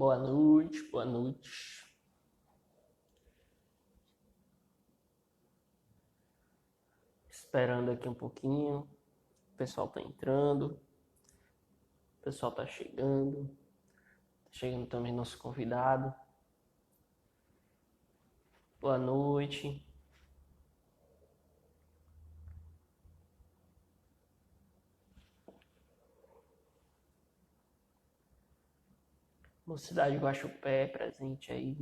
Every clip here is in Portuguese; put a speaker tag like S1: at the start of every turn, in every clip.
S1: Boa noite, boa noite. Esperando aqui um pouquinho. O pessoal tá entrando. O pessoal tá chegando. Tá chegando também nosso convidado. Boa noite. Mocidade Guaxupé presente aí.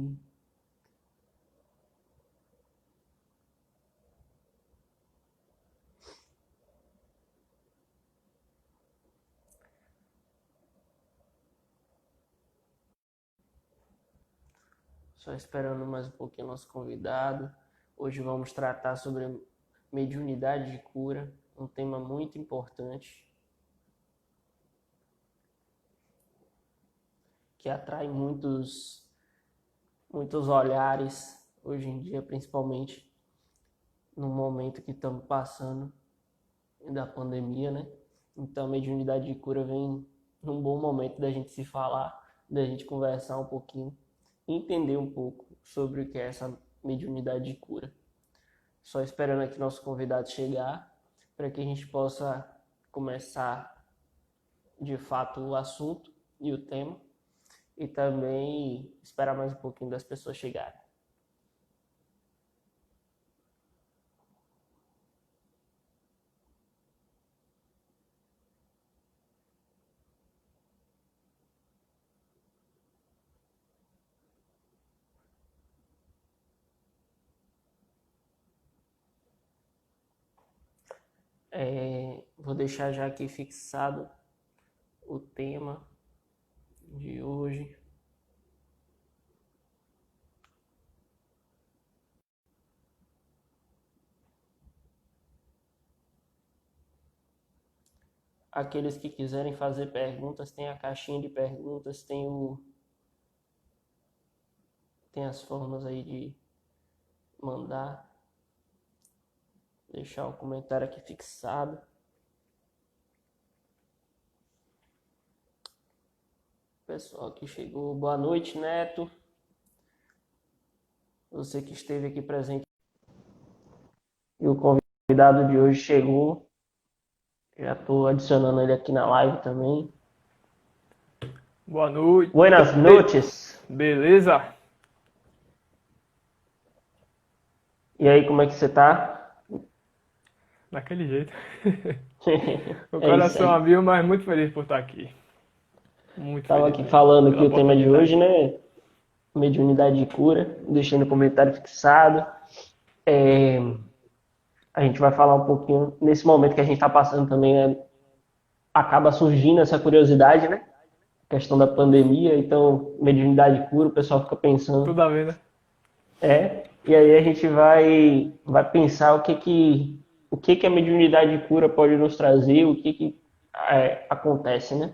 S1: Só esperando mais um pouquinho nosso convidado. Hoje vamos tratar sobre mediunidade de cura, um tema muito importante que atrai muitos olhares hoje em dia, principalmente no momento que estamos passando da pandemia, né? Então a mediunidade de cura vem num bom momento da gente se falar, da gente conversar um pouquinho, entender um pouco sobre o que é essa mediunidade de cura. Só esperando aqui nosso convidado chegar para que a gente possa começar de fato o assunto e o tema e também esperar mais um pouquinho das pessoas chegarem. Vou deixar já aqui fixado o tema de hoje. Aqueles que quiserem fazer perguntas, tem a caixinha de perguntas, tem as formas aí de mandar, deixar o comentário aqui fixado. Pessoal que chegou, boa noite, Neto. Você que esteve aqui presente. E o convidado de hoje chegou. Já estou adicionando ele aqui na live também.
S2: Boa noite.
S1: Buenas noches.
S2: Beleza?
S1: E aí, como é que você tá?
S2: Daquele jeito. O
S1: É isso
S2: coração
S1: aí.
S2: abriu, mas muito feliz por estar aqui. Muito
S1: Tava
S2: feliz
S1: aqui
S2: mesmo
S1: falando aqui
S2: pela
S1: o tema de
S2: oportunidade.
S1: hoje, né? Mediunidade de cura. Deixei no comentário fixado. A gente vai falar um pouquinho nesse momento que a gente está passando também, né? Acaba surgindo essa curiosidade, né? Questão da pandemia, então mediunidade de cura, o pessoal fica pensando,
S2: Tudo a ver, né?
S1: e aí a gente vai pensar o que a mediunidade de cura pode nos trazer, o que acontece, né?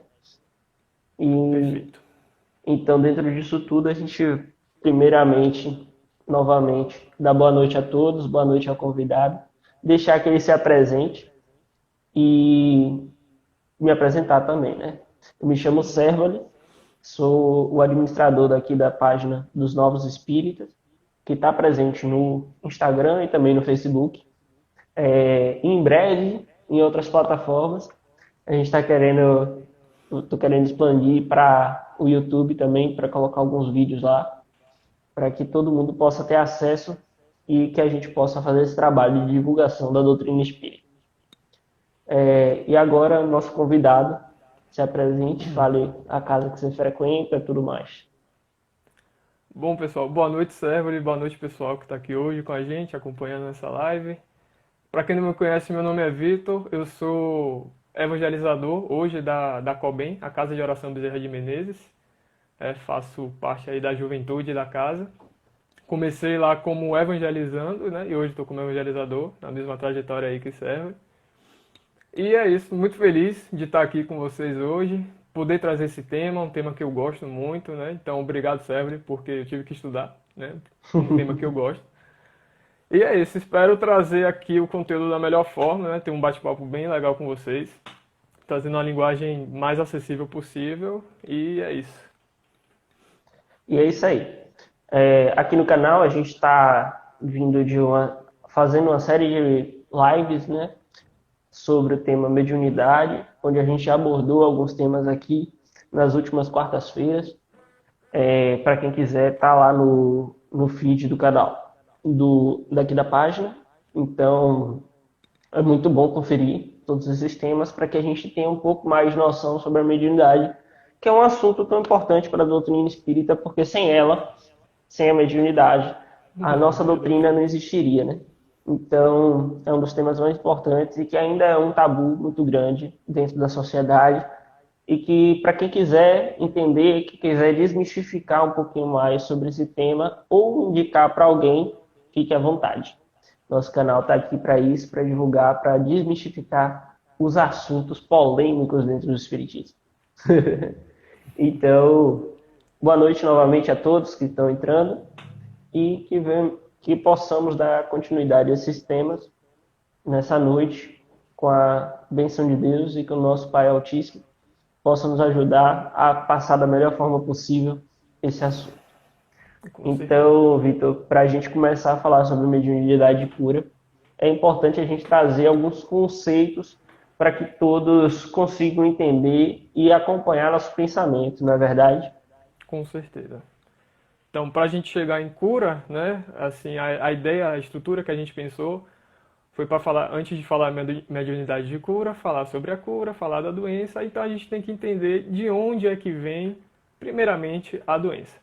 S1: E
S2: Perfeito.
S1: então dentro disso tudo a gente primeiramente, novamente, dá boa noite a todos, boa noite ao convidado, deixar que ele se apresente e me apresentar também, né? Eu me chamo Servali, sou o administrador daqui da página dos Novos Espíritas, que está presente no Instagram e também no Facebook. Em breve, em outras plataformas, a gente está estou querendo expandir para o YouTube também, para colocar alguns vídeos lá, para que todo mundo possa ter acesso e que a gente possa fazer esse trabalho de divulgação da doutrina espírita. E agora, nosso convidado, se apresente, fale a casa que você frequenta e tudo mais.
S2: Bom, pessoal, boa noite, Sérvulo, e boa noite, pessoal que está aqui hoje com a gente, acompanhando essa live. Para quem não me conhece, meu nome é Vitor, eu sou evangelizador hoje da COBEM, a Casa de Oração Bezerra de Menezes. Faço parte aí da juventude da casa. Comecei lá como evangelizando, né? E hoje estou como evangelizador, na mesma trajetória aí que serve. E é isso, muito feliz de estar aqui com vocês hoje, poder trazer esse tema, um tema que eu gosto muito, né? Então, obrigado, Sérgio, porque eu tive que estudar, né? Um tema que eu gosto. E é isso, espero trazer aqui o conteúdo da melhor forma, né? Ter um bate-papo bem legal com vocês, trazendo uma linguagem mais acessível possível, e é isso.
S1: E é isso aí. Aqui no canal a gente está vindo fazendo uma série de lives, né, sobre o tema mediunidade, onde a gente já abordou alguns temas aqui nas últimas quartas-feiras. Para quem quiser, tá lá no feed do canal, daqui da página. Então, é muito bom conferir todos esses temas para que a gente tenha um pouco mais de noção sobre a mediunidade, que é um assunto tão importante para a doutrina espírita, porque sem ela, sem a mediunidade, a
S2: Não,
S1: nossa
S2: seria
S1: doutrina
S2: doutrina.
S1: não existiria, né? Então, é um dos temas mais importantes e que ainda é um tabu muito grande dentro da sociedade e que, para quem quiser entender, que quiser desmistificar um pouquinho mais sobre esse tema ou indicar para alguém, fique à vontade. Nosso canal está aqui para isso, para divulgar, para desmistificar os assuntos polêmicos dentro do Espiritismo. Então, boa noite novamente a todos que estão entrando e que possamos dar continuidade a esses temas nessa noite, com a bênção de Deus e que o nosso Pai Altíssimo possa nos ajudar a passar da melhor forma possível esse assunto.
S2: Com certeza.
S1: Então, Vitor, para a gente começar a falar sobre mediunidade pura, é importante a gente trazer alguns conceitos para que todos consigam entender e acompanhar nossos pensamentos, não é verdade?
S2: Com certeza. Então, para a gente chegar em cura, né? Assim, a ideia, a estrutura que a gente pensou foi para falar, antes de falar mediunidade de cura, falar sobre a cura, falar da doença. Então, a gente tem que entender de onde é que vem, primeiramente, a doença,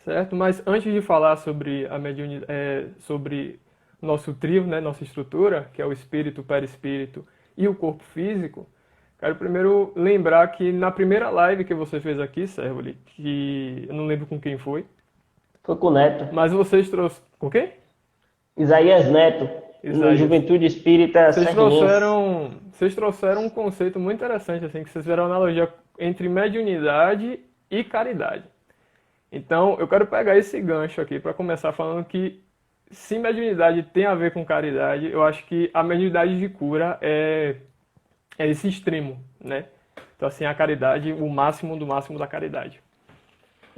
S2: certo? Mas antes de falar sobre a mediunidade, sobre nosso trio, né? Nossa estrutura, que é o espírito, o perispírito e o corpo físico. Quero primeiro lembrar que na primeira live que você fez aqui, Sérvoli, que eu não lembro com quem foi,
S1: Foi com o Neto,
S2: mas vocês trouxeram. O quê?
S1: Isaías Neto, no
S2: Isaías.
S1: Juventude Espírita Serrinense.
S2: Vocês trouxeram um conceito muito interessante, assim, que vocês fizeram uma analogia entre mediunidade e caridade. Então, eu quero pegar esse gancho aqui para começar falando que se mediunidade tem a ver com caridade, eu acho que a mediunidade de cura é esse extremo, né? Então, assim, a caridade, o máximo do máximo da caridade.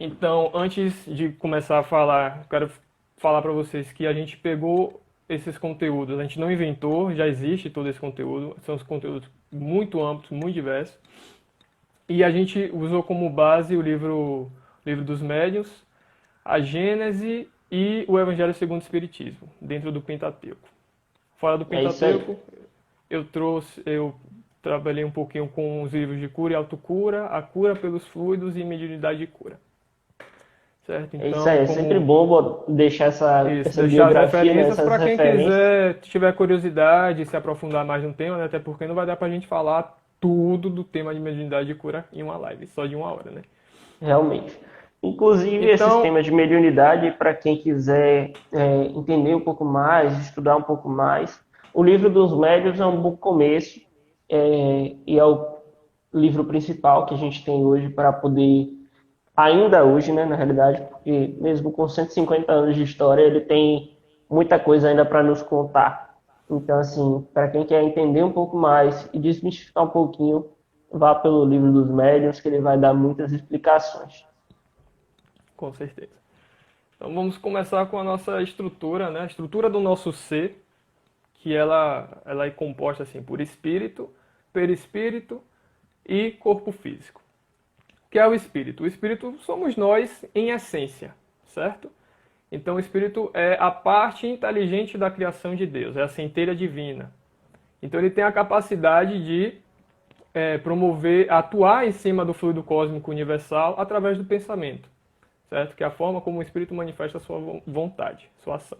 S2: Então, antes de começar a falar, quero falar para vocês que a gente pegou esses conteúdos, a gente não inventou, já existe todo esse conteúdo, são os conteúdos muito amplos, muito diversos, e a gente usou como base o livro dos Médiuns, a Gênese e o Evangelho segundo o Espiritismo, dentro do Pentateuco. Fora do
S1: É isso aí.
S2: Pentateuco, eu trabalhei um pouquinho com os livros de cura e autocura, a cura pelos fluidos e mediunidade de cura. Certo?
S1: É isso aí.
S2: Então,
S1: É sempre
S2: como
S1: bom deixar
S2: isso,
S1: essa
S2: deixar as
S1: biografia, né,
S2: referências
S1: essas
S2: para quem
S1: referências.
S2: quiser, tiver curiosidade, se aprofundar mais no tema, né? Até porque não vai dar para a gente falar tudo do tema de mediunidade de cura em uma live, só de uma hora, né?
S1: Realmente. Inclusive, esses
S2: Então,
S1: temas de mediunidade, para quem quiser entender um pouco mais, estudar um pouco mais, o livro dos médiuns é um bom começo, e é o livro principal que a gente tem hoje para poder, ainda hoje, né, na realidade, porque mesmo com 150 anos de história, ele tem muita coisa ainda para nos contar. Então, assim, para quem quer entender um pouco mais e desmistificar um pouquinho, vá pelo livro dos médiuns, que ele vai dar muitas explicações.
S2: com certeza. Então vamos começar com a nossa estrutura, né? A estrutura do nosso ser, que ela é composta assim por espírito, perispírito e corpo físico. O que é o espírito? O espírito somos nós em essência, certo? Então o espírito é a parte inteligente da criação de Deus, é a centelha divina. Então ele tem a capacidade de promover, atuar em cima do fluido cósmico universal através do pensamento, certo? Que é a forma como o espírito manifesta a sua vontade, sua ação.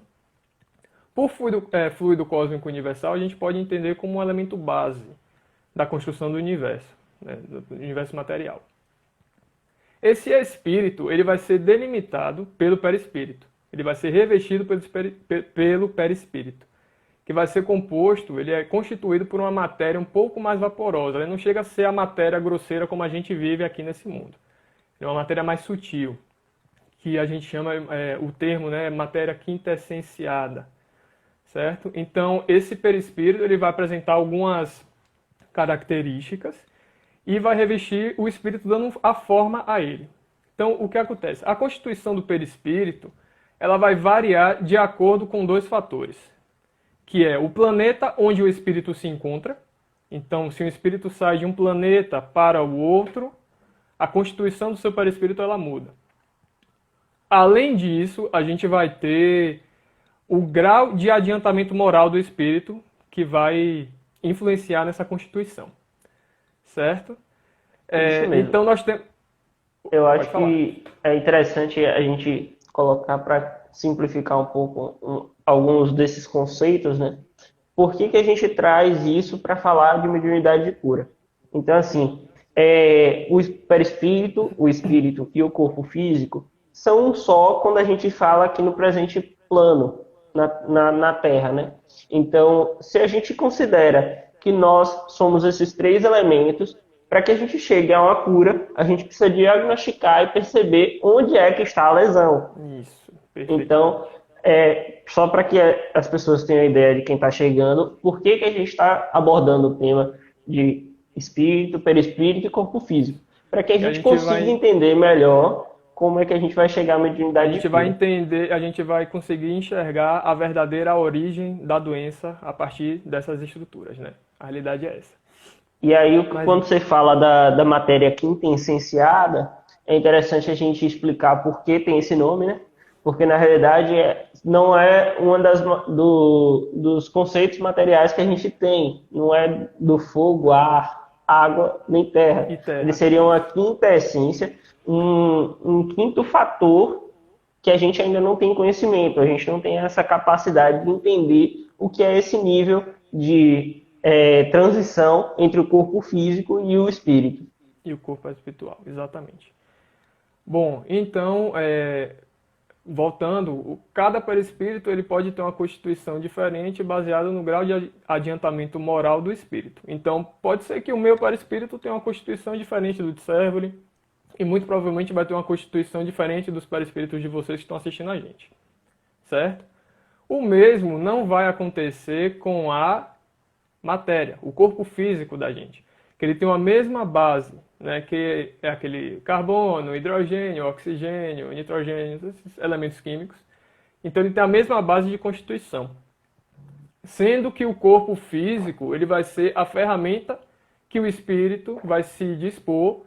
S2: Por fluido cósmico universal, a gente pode entender como um elemento base da construção do universo, né? Do universo material. Esse espírito ele vai ser delimitado pelo perispírito. Ele vai ser revestido pelo perispírito, que vai ser composto, ele é constituído por uma matéria um pouco mais vaporosa. Ele não chega a ser a matéria grosseira como a gente vive aqui nesse mundo. Ele é uma matéria mais sutil, que a gente chama, o termo, né, matéria quintessenciada, certo? Então, esse perispírito ele vai apresentar algumas características e vai revestir o espírito dando a forma a ele. Então, o que acontece? A constituição do perispírito, ela vai variar de acordo com dois fatores, que é o planeta onde o espírito se encontra. Então, se o espírito sai de um planeta para o outro, a constituição do seu perispírito ela muda. Além disso, a gente vai ter o grau de adiantamento moral do espírito que vai influenciar nessa constituição, certo?
S1: Isso mesmo.
S2: Então nós temos...
S1: Eu
S2: Pode
S1: acho
S2: falar.
S1: que é interessante a gente colocar para simplificar um pouco alguns desses conceitos, né? Por que que a gente traz isso para falar de mediunidade de cura? Então, assim, o perispírito, o espírito e o corpo físico são um só quando a gente fala aqui no presente plano, na Terra, né? Então, se a gente considera que nós somos esses três elementos, para que a gente chegue a uma cura, a gente precisa diagnosticar e perceber onde é que está a lesão.
S2: Isso, perfeito.
S1: Então, só para que as pessoas tenham ideia de quem está chegando, por que que a gente está abordando o tema de espírito, perispírito e corpo físico? Para que a
S2: Que a
S1: gente
S2: gente
S1: consiga
S2: vai,
S1: entender melhor como é que a gente vai chegar à
S2: a
S1: mediunidade de
S2: gente vai
S1: cura.
S2: entender, a gente vai conseguir enxergar a verdadeira origem da doença a partir dessas estruturas, né? A realidade é essa.
S1: E aí,
S2: Mas
S1: quando você fala da matéria quintessenciada, é interessante a gente explicar por que tem esse nome, né? Porque, na realidade, não é uma dos conceitos materiais que a gente tem. Não é do fogo, ar, água, nem terra.
S2: e
S1: Eles
S2: terra,
S1: seriam a
S2: isso.
S1: quinta essência, um quinto fator que a gente ainda não tem conhecimento. A gente não tem essa capacidade de entender o que é esse nível de transição entre o corpo físico e o espírito.
S2: E o corpo é espiritual, exatamente. Bom, então, voltando, cada perispírito ele pode ter uma constituição diferente baseada no grau de adiantamento moral do espírito. Então, pode ser que o meu perispírito tenha uma constituição diferente do de Cérvoli, e muito provavelmente vai ter uma constituição diferente dos perispíritos de vocês que estão assistindo a gente, certo? O mesmo não vai acontecer com a matéria, o corpo físico da gente, que ele tem uma mesma base, né, que é aquele carbono, hidrogênio, oxigênio, nitrogênio, esses elementos químicos. Então ele tem a mesma base de constituição, sendo que o corpo físico ele vai ser a ferramenta que o espírito vai se dispor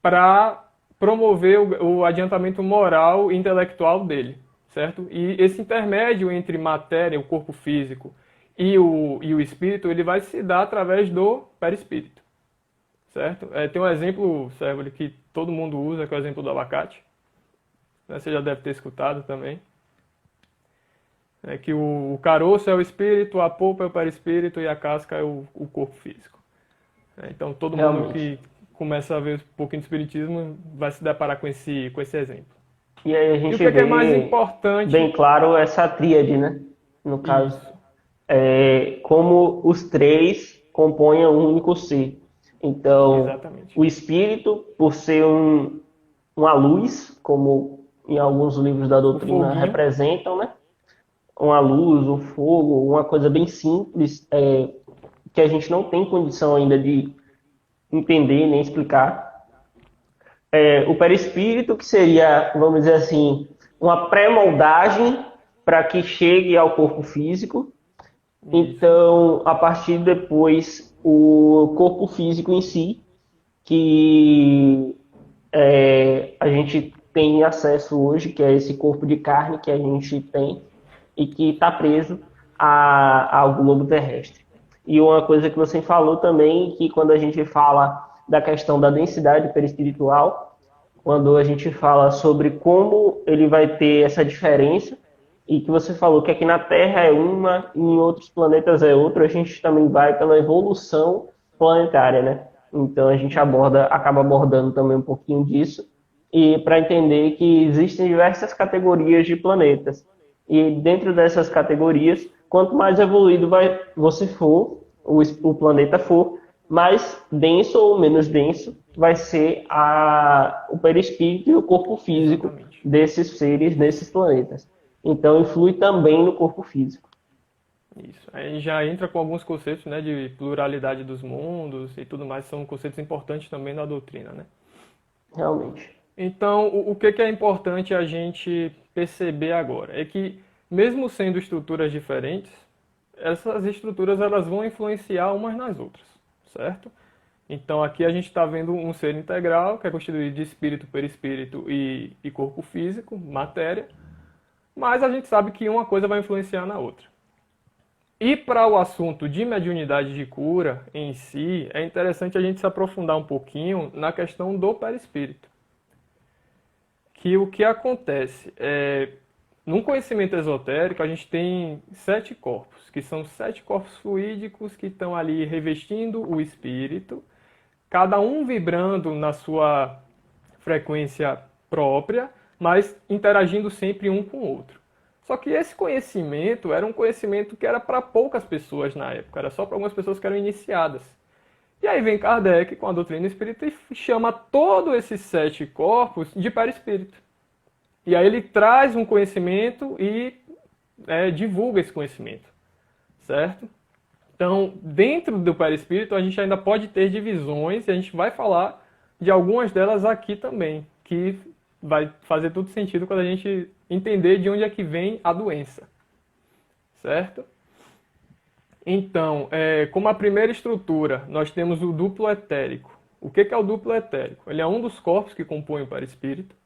S2: para promover o adiantamento moral e intelectual dele, certo? E esse intermédio entre matéria, o corpo físico, e o espírito, ele vai se dar através do perispírito, certo? Tem um exemplo, Sérgio, que todo mundo usa, que é o exemplo do abacate, né? Você já deve ter escutado também. É que o caroço é o espírito, a polpa é o perispírito e a casca é o corpo físico. Então todo mundo
S1: Realmente.
S2: que começa a ver um pouquinho de espiritismo vai se deparar com esse exemplo.
S1: E aí a
S2: E o
S1: gente
S2: que é mais
S1: vê bem
S2: importante?
S1: claro essa tríade, né? No caso,
S2: Isso,
S1: como os três compõem um único ser. Então,
S2: exatamente.
S1: o espírito, por ser uma luz, como em alguns livros da
S2: O
S1: doutrina
S2: foguinho,
S1: representam, né? Uma luz, um fogo, uma coisa bem simples, que a gente não tem condição ainda de entender nem explicar. O perispírito, que seria, vamos dizer assim, uma pré-moldagem para que chegue ao corpo físico.
S2: isso,
S1: Então, a partir de depois, o corpo físico em si, que a gente tem acesso hoje, que é esse corpo de carne que a gente tem e que está preso ao globo terrestre. E uma coisa que você falou também, que quando a gente fala da questão da densidade perispiritual, quando a gente fala sobre como ele vai ter essa diferença, e que você falou que aqui na Terra é uma e em outros planetas é outra, a gente também vai pela evolução planetária, né? Então a gente acaba abordando também um pouquinho disso, e para entender que existem diversas categorias de planetas. E dentro dessas categorias, quanto mais evoluído você for, o planeta for, mais denso ou menos denso vai ser o perispírito e o corpo físico
S2: exatamente.
S1: desses seres, nesses planetas. Então, influi também no corpo físico,
S2: Isso. Aí já entra com alguns conceitos, né, de pluralidade dos mundos e tudo mais, são conceitos importantes também na doutrina, né?
S1: realmente.
S2: Então, o que é importante a gente perceber agora? É que, mesmo sendo estruturas diferentes, essas estruturas elas vão influenciar umas nas outras, certo? Então, aqui a gente está vendo um ser integral, que é constituído de espírito, perispírito e corpo físico, matéria, mas a gente sabe que uma coisa vai influenciar na outra. E para o assunto de mediunidade de cura em si, é interessante a gente se aprofundar um pouquinho na questão do perispírito. Que o que acontece é, num conhecimento esotérico, a gente tem 7 corpos, que são 7 corpos fluídicos que estão ali revestindo o espírito, cada um vibrando na sua frequência própria, mas interagindo sempre um com o outro. Só que esse conhecimento era um conhecimento que era para poucas pessoas na época, era só para algumas pessoas que eram iniciadas. E aí vem Kardec com a doutrina espírita e chama todos esses 7 corpos de perispírito. E aí ele traz um conhecimento e divulga esse conhecimento, certo? Então, dentro do perispírito, a gente ainda pode ter divisões e a gente vai falar de algumas delas aqui também, que vai fazer todo sentido quando a gente entender de onde é que vem a doença, certo? Então, como a primeira estrutura, nós temos o duplo etérico. O que é o duplo etérico? Ele é um dos corpos que compõem o perispírito,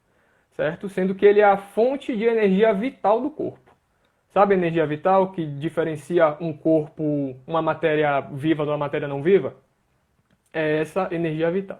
S2: certo? Sendo que ele é a fonte de energia vital do corpo. Sabe a energia vital que diferencia um corpo, uma matéria viva de uma matéria não viva? É essa energia vital.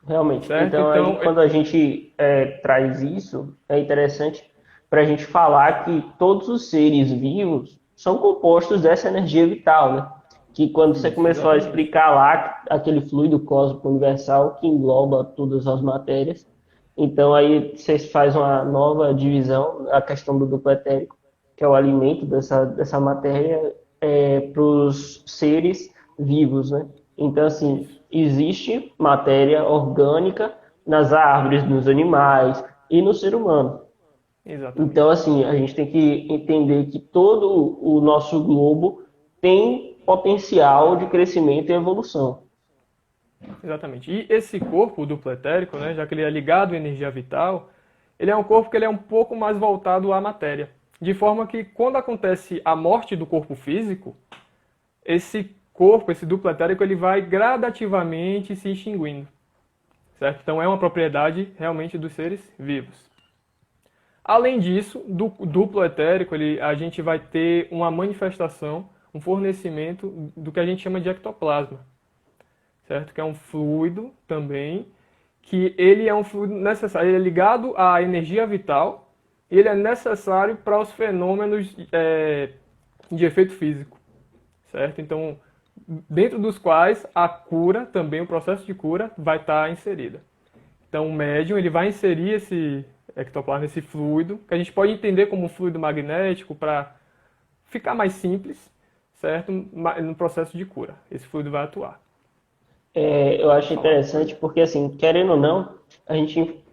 S1: Realmente.
S2: Certo?
S1: Então, aí,
S2: Então,
S1: quando a gente traz isso, é interessante para a gente falar que todos os seres vivos são compostos dessa energia vital, né? Que quando você
S2: isso,
S1: começou a
S2: exatamente.
S1: explicar lá aquele fluido cósmico universal que engloba todas as matérias, então aí você faz uma nova divisão, a questão do duplo etérico, que é o alimento dessa matéria para os seres vivos, né? Então, assim,
S2: Isso,
S1: existe matéria orgânica nas árvores, nos animais e no ser humano. Então,
S2: exatamente.
S1: assim, a gente tem que entender que todo o nosso globo tem potencial de crescimento e evolução.
S2: Exatamente. E esse corpo, o duplo etérico, né, já que ele é ligado à energia vital, ele é um corpo que ele é um pouco mais voltado à matéria. De forma que quando acontece a morte do corpo físico, esse corpo, esse duplo etérico, ele vai gradativamente se extinguindo. Certo? Então é uma propriedade realmente dos seres vivos. Além disso, do duplo etérico, a gente vai ter uma manifestação, um fornecimento do que a gente chama de ectoplasma, certo? Que é um fluido também, que ele é um fluido necessário, ele é ligado à energia vital, e ele é necessário para os fenômenos de efeito físico, certo? Então, dentro dos quais a cura, também o processo de cura, vai estar inserida. Então, o médium ele vai inserir esse ectoplasma, esse fluido, que a gente pode entender como um fluido magnético para ficar mais simples, certo? No processo de cura. Esse fluido vai atuar.
S1: Eu
S2: Pode
S1: acho
S2: falar.
S1: interessante porque, assim, querendo ou não, a gente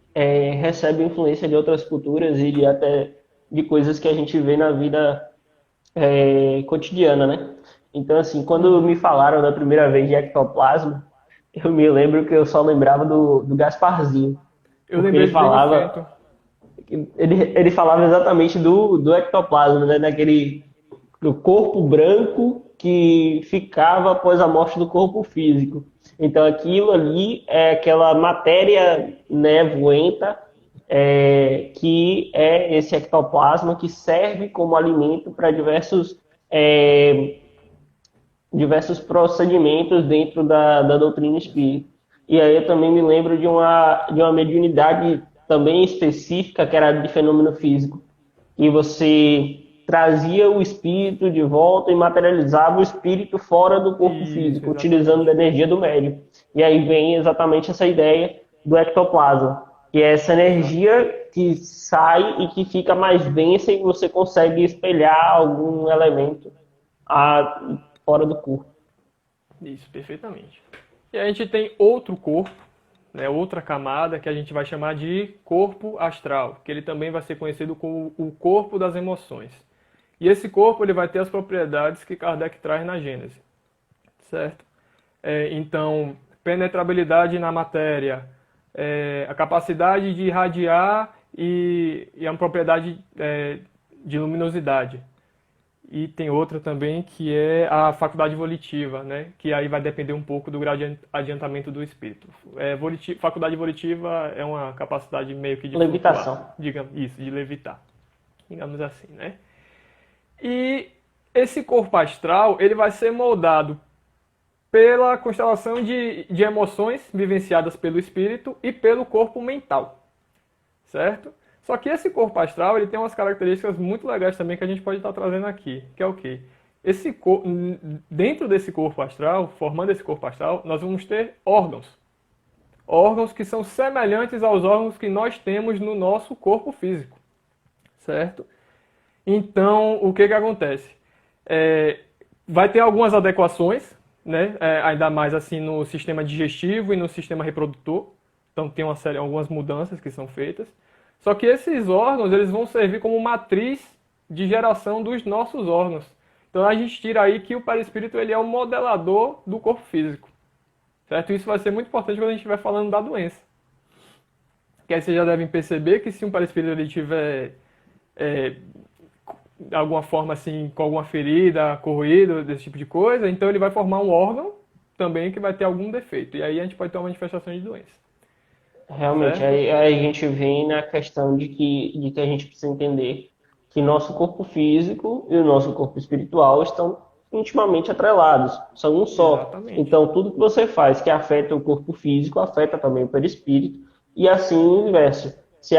S1: recebe influência de outras culturas e até de coisas que a gente vê na vida cotidiana, né? Então, assim, quando
S2: Uhum.
S1: me falaram da primeira vez de ectoplasma, eu me lembro que eu só lembrava do Gasparzinho,
S2: Eu
S1: porque
S2: lembrei de Big Fenton.
S1: ele falava exatamente do ectoplasma, né? Do corpo branco que ficava após a morte do corpo físico. Então, aquilo ali é aquela matéria nevoenta que é esse ectoplasma que serve como alimento para é, diversos procedimentos dentro da doutrina espírita. E aí eu também me lembro de uma mediunidade também específica, que era de fenômeno físico, e você trazia o espírito de volta e materializava o espírito fora do corpo
S2: Isso,
S1: físico, utilizando a
S2: exatamente.
S1: energia do médium. E aí vem exatamente essa ideia do ectoplasma, que é essa
S2: Exato.
S1: energia que sai e que fica mais densa e você consegue espelhar algum elemento fora do corpo.
S2: Isso, perfeitamente. E a gente tem outro corpo, né, outra camada que a gente vai chamar de corpo astral, que ele também vai ser conhecido como o corpo das emoções. E esse corpo ele vai ter as propriedades que Kardec traz na Gênese, certo? Então, penetrabilidade na matéria, a capacidade de irradiar e a propriedade de luminosidade. E tem outra também que é a faculdade volitiva, né? Que aí vai depender um pouco do grau de adiantamento do espírito. Faculdade volitiva é uma capacidade meio que de
S1: Levitação.
S2: flutuar, digamos, isso, de levitar, digamos assim, né? E esse corpo astral, ele vai ser moldado pela constelação de emoções vivenciadas pelo espírito e pelo corpo mental, certo? Só que esse corpo astral, ele tem umas características muito legais também que a gente pode estar trazendo aqui, que é o quê? Dentro desse corpo astral, formando esse corpo astral, nós vamos ter órgãos. Órgãos que são semelhantes aos órgãos que nós temos no nosso corpo físico, certo? Então, o que acontece? Vai ter algumas adequações, né? Ainda mais assim no sistema digestivo e no sistema reprodutor. Então, tem algumas mudanças que são feitas. Só que esses órgãos, eles vão servir como matriz de geração dos nossos órgãos. Então a gente tira aí que o perispírito ele é o modelador do corpo físico. Certo? Isso vai ser muito importante quando a gente estiver falando da doença. Que aí vocês já devem perceber que se um perispírito ele tiver de alguma forma assim, com alguma ferida, corroído, desse tipo de coisa, então ele vai formar um órgão também que vai ter algum defeito. E aí a gente pode ter uma manifestação de doença.
S1: Realmente, aí a gente vem na questão de que a gente precisa entender que nosso corpo físico e o nosso corpo espiritual estão intimamente atrelados, são um só.
S2: Exatamente.
S1: Então, tudo que você faz que afeta o corpo físico, afeta também o perispírito, e assim o inverso. Se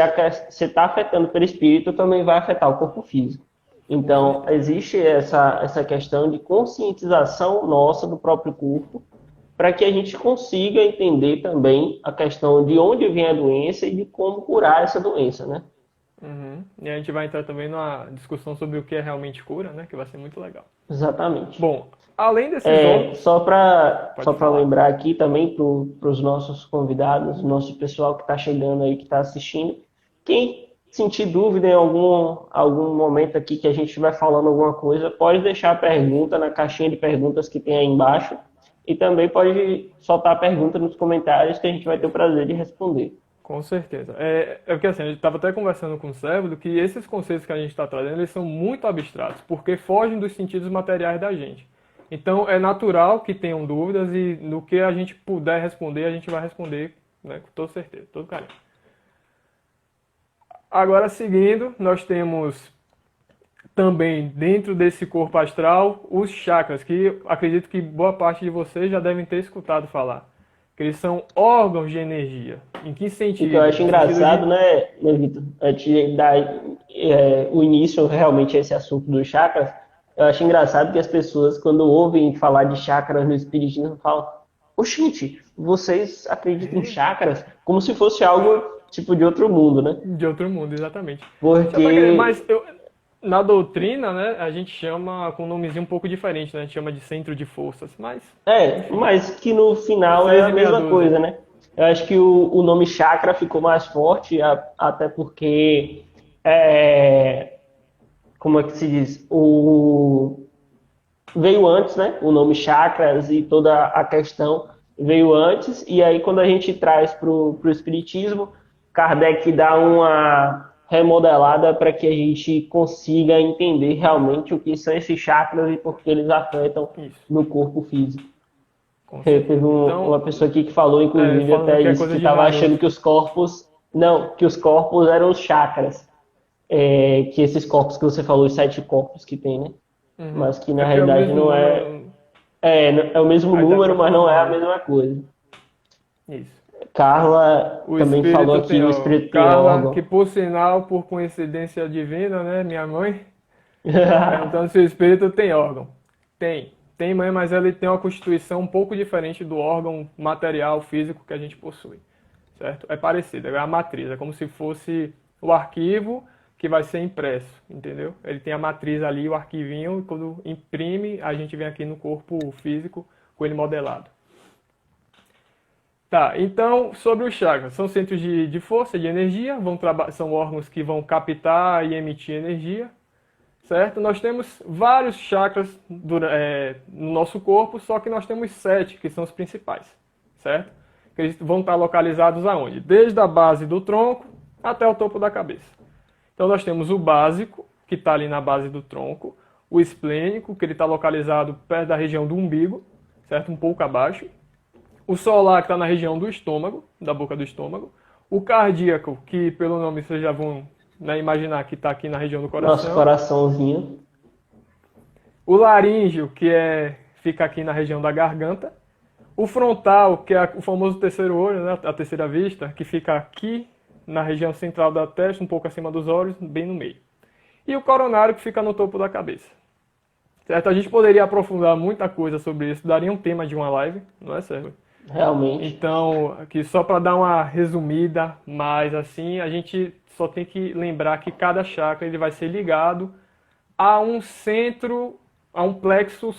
S1: você está afetando o perispírito, também vai afetar o corpo físico. Então, existe essa questão de conscientização nossa do próprio corpo, para que a gente consiga entender também a questão de onde vem a doença e de como curar essa doença, né?
S2: Uhum. E a gente vai entrar também numa discussão sobre o que é realmente cura, né? Que vai ser muito legal.
S1: Exatamente.
S2: Bom, além desses órgãos...
S1: Só para
S2: falar.
S1: lembrar aqui também para os nossos convidados, nosso pessoal que está chegando aí, que está assistindo, quem sentir dúvida em algum momento aqui que a gente estiver falando alguma coisa, pode deixar a pergunta na caixinha de perguntas que tem aí embaixo. E também pode soltar a pergunta nos comentários que a gente vai ter o prazer de responder.
S2: Com certeza. Porque assim, a gente estava até conversando com o Sérvulo que esses conceitos que a gente está trazendo, eles são muito abstratos, porque fogem dos sentidos materiais da gente. Então, é natural que tenham dúvidas e no que a gente puder responder, a gente vai responder, né, com toda certeza, todo carinho. Agora, seguindo, nós temos também, dentro desse corpo astral, os chakras, que acredito que boa parte de vocês já devem ter escutado falar. Que eles são órgãos de energia. Em que sentido?
S1: O que eu acho engraçado, né, Vitor? Antes de dar o início realmente a esse assunto dos chakras, eu acho engraçado que as pessoas, quando ouvem falar de chakras no espiritismo, falam: oxente, vocês acreditam em chakras? Como se fosse algo tipo de outro mundo, né?
S2: De outro mundo, exatamente.
S1: Porque...
S2: Mas na doutrina, né, a gente chama com um nomezinho um pouco diferente, né? A gente chama de centro de forças, mas...
S1: mas que no final é a mesma coisa, né? Eu acho que o nome chakra ficou mais forte, até porque... como é que se diz? Veio antes, né? O nome chakras e toda a questão veio antes, e aí quando a gente traz para o espiritismo, Kardec dá uma remodelada para que a gente consiga entender realmente o que são esses chakras e por que eles afetam no corpo físico. Teve uma pessoa aqui que falou, inclusive, até isso, que estava achando que os corpos eram os chakras. Que esses corpos que você falou, os 7 corpos que tem, né?
S2: Uhum.
S1: Mas que na realidade não é... É o mesmo número, mas não é a mesma coisa.
S2: Isso.
S1: Carla também falou aqui, o espírito tem órgão.
S2: Que por sinal, por coincidência divina, né, minha mãe, perguntando se o espírito tem órgão. Tem mãe, mas ele tem uma constituição um pouco diferente do órgão material, físico que a gente possui, certo? É parecido, é a matriz, é como se fosse o arquivo que vai ser impresso, entendeu? Ele tem a matriz ali, o arquivinho, e quando imprime, a gente vem aqui no corpo físico com ele modelado. Tá, então, sobre os chakras, são centros de força, de energia, são órgãos que vão captar e emitir energia, certo? Nós temos vários chakras no nosso corpo, só que nós temos 7, que são os principais, certo? que eles vão estar localizados aonde? Desde a base do tronco até o topo da cabeça. Então nós temos o básico, que está ali na base do tronco, o esplênico, que ele está localizado perto da região do umbigo, certo? Um pouco abaixo. O solar, que está na região do estômago, da boca do estômago. O cardíaco, que pelo nome vocês já vão, né, imaginar que está aqui na região do coração.
S1: Nosso coraçãozinho.
S2: O laríngeo, que fica aqui na região da garganta. O frontal, que é o famoso terceiro olho, né, a terceira vista, que fica aqui na região central da testa, um pouco acima dos olhos, bem no meio. E o coronário, que fica no topo da cabeça. Certo? A gente poderia aprofundar muita coisa sobre isso, daria um tema de uma live, não é, Sérgio?
S1: Realmente.
S2: Então, aqui só para dar uma resumida, mas assim, a gente só tem que lembrar que cada chakra ele vai ser ligado a um centro, a um plexo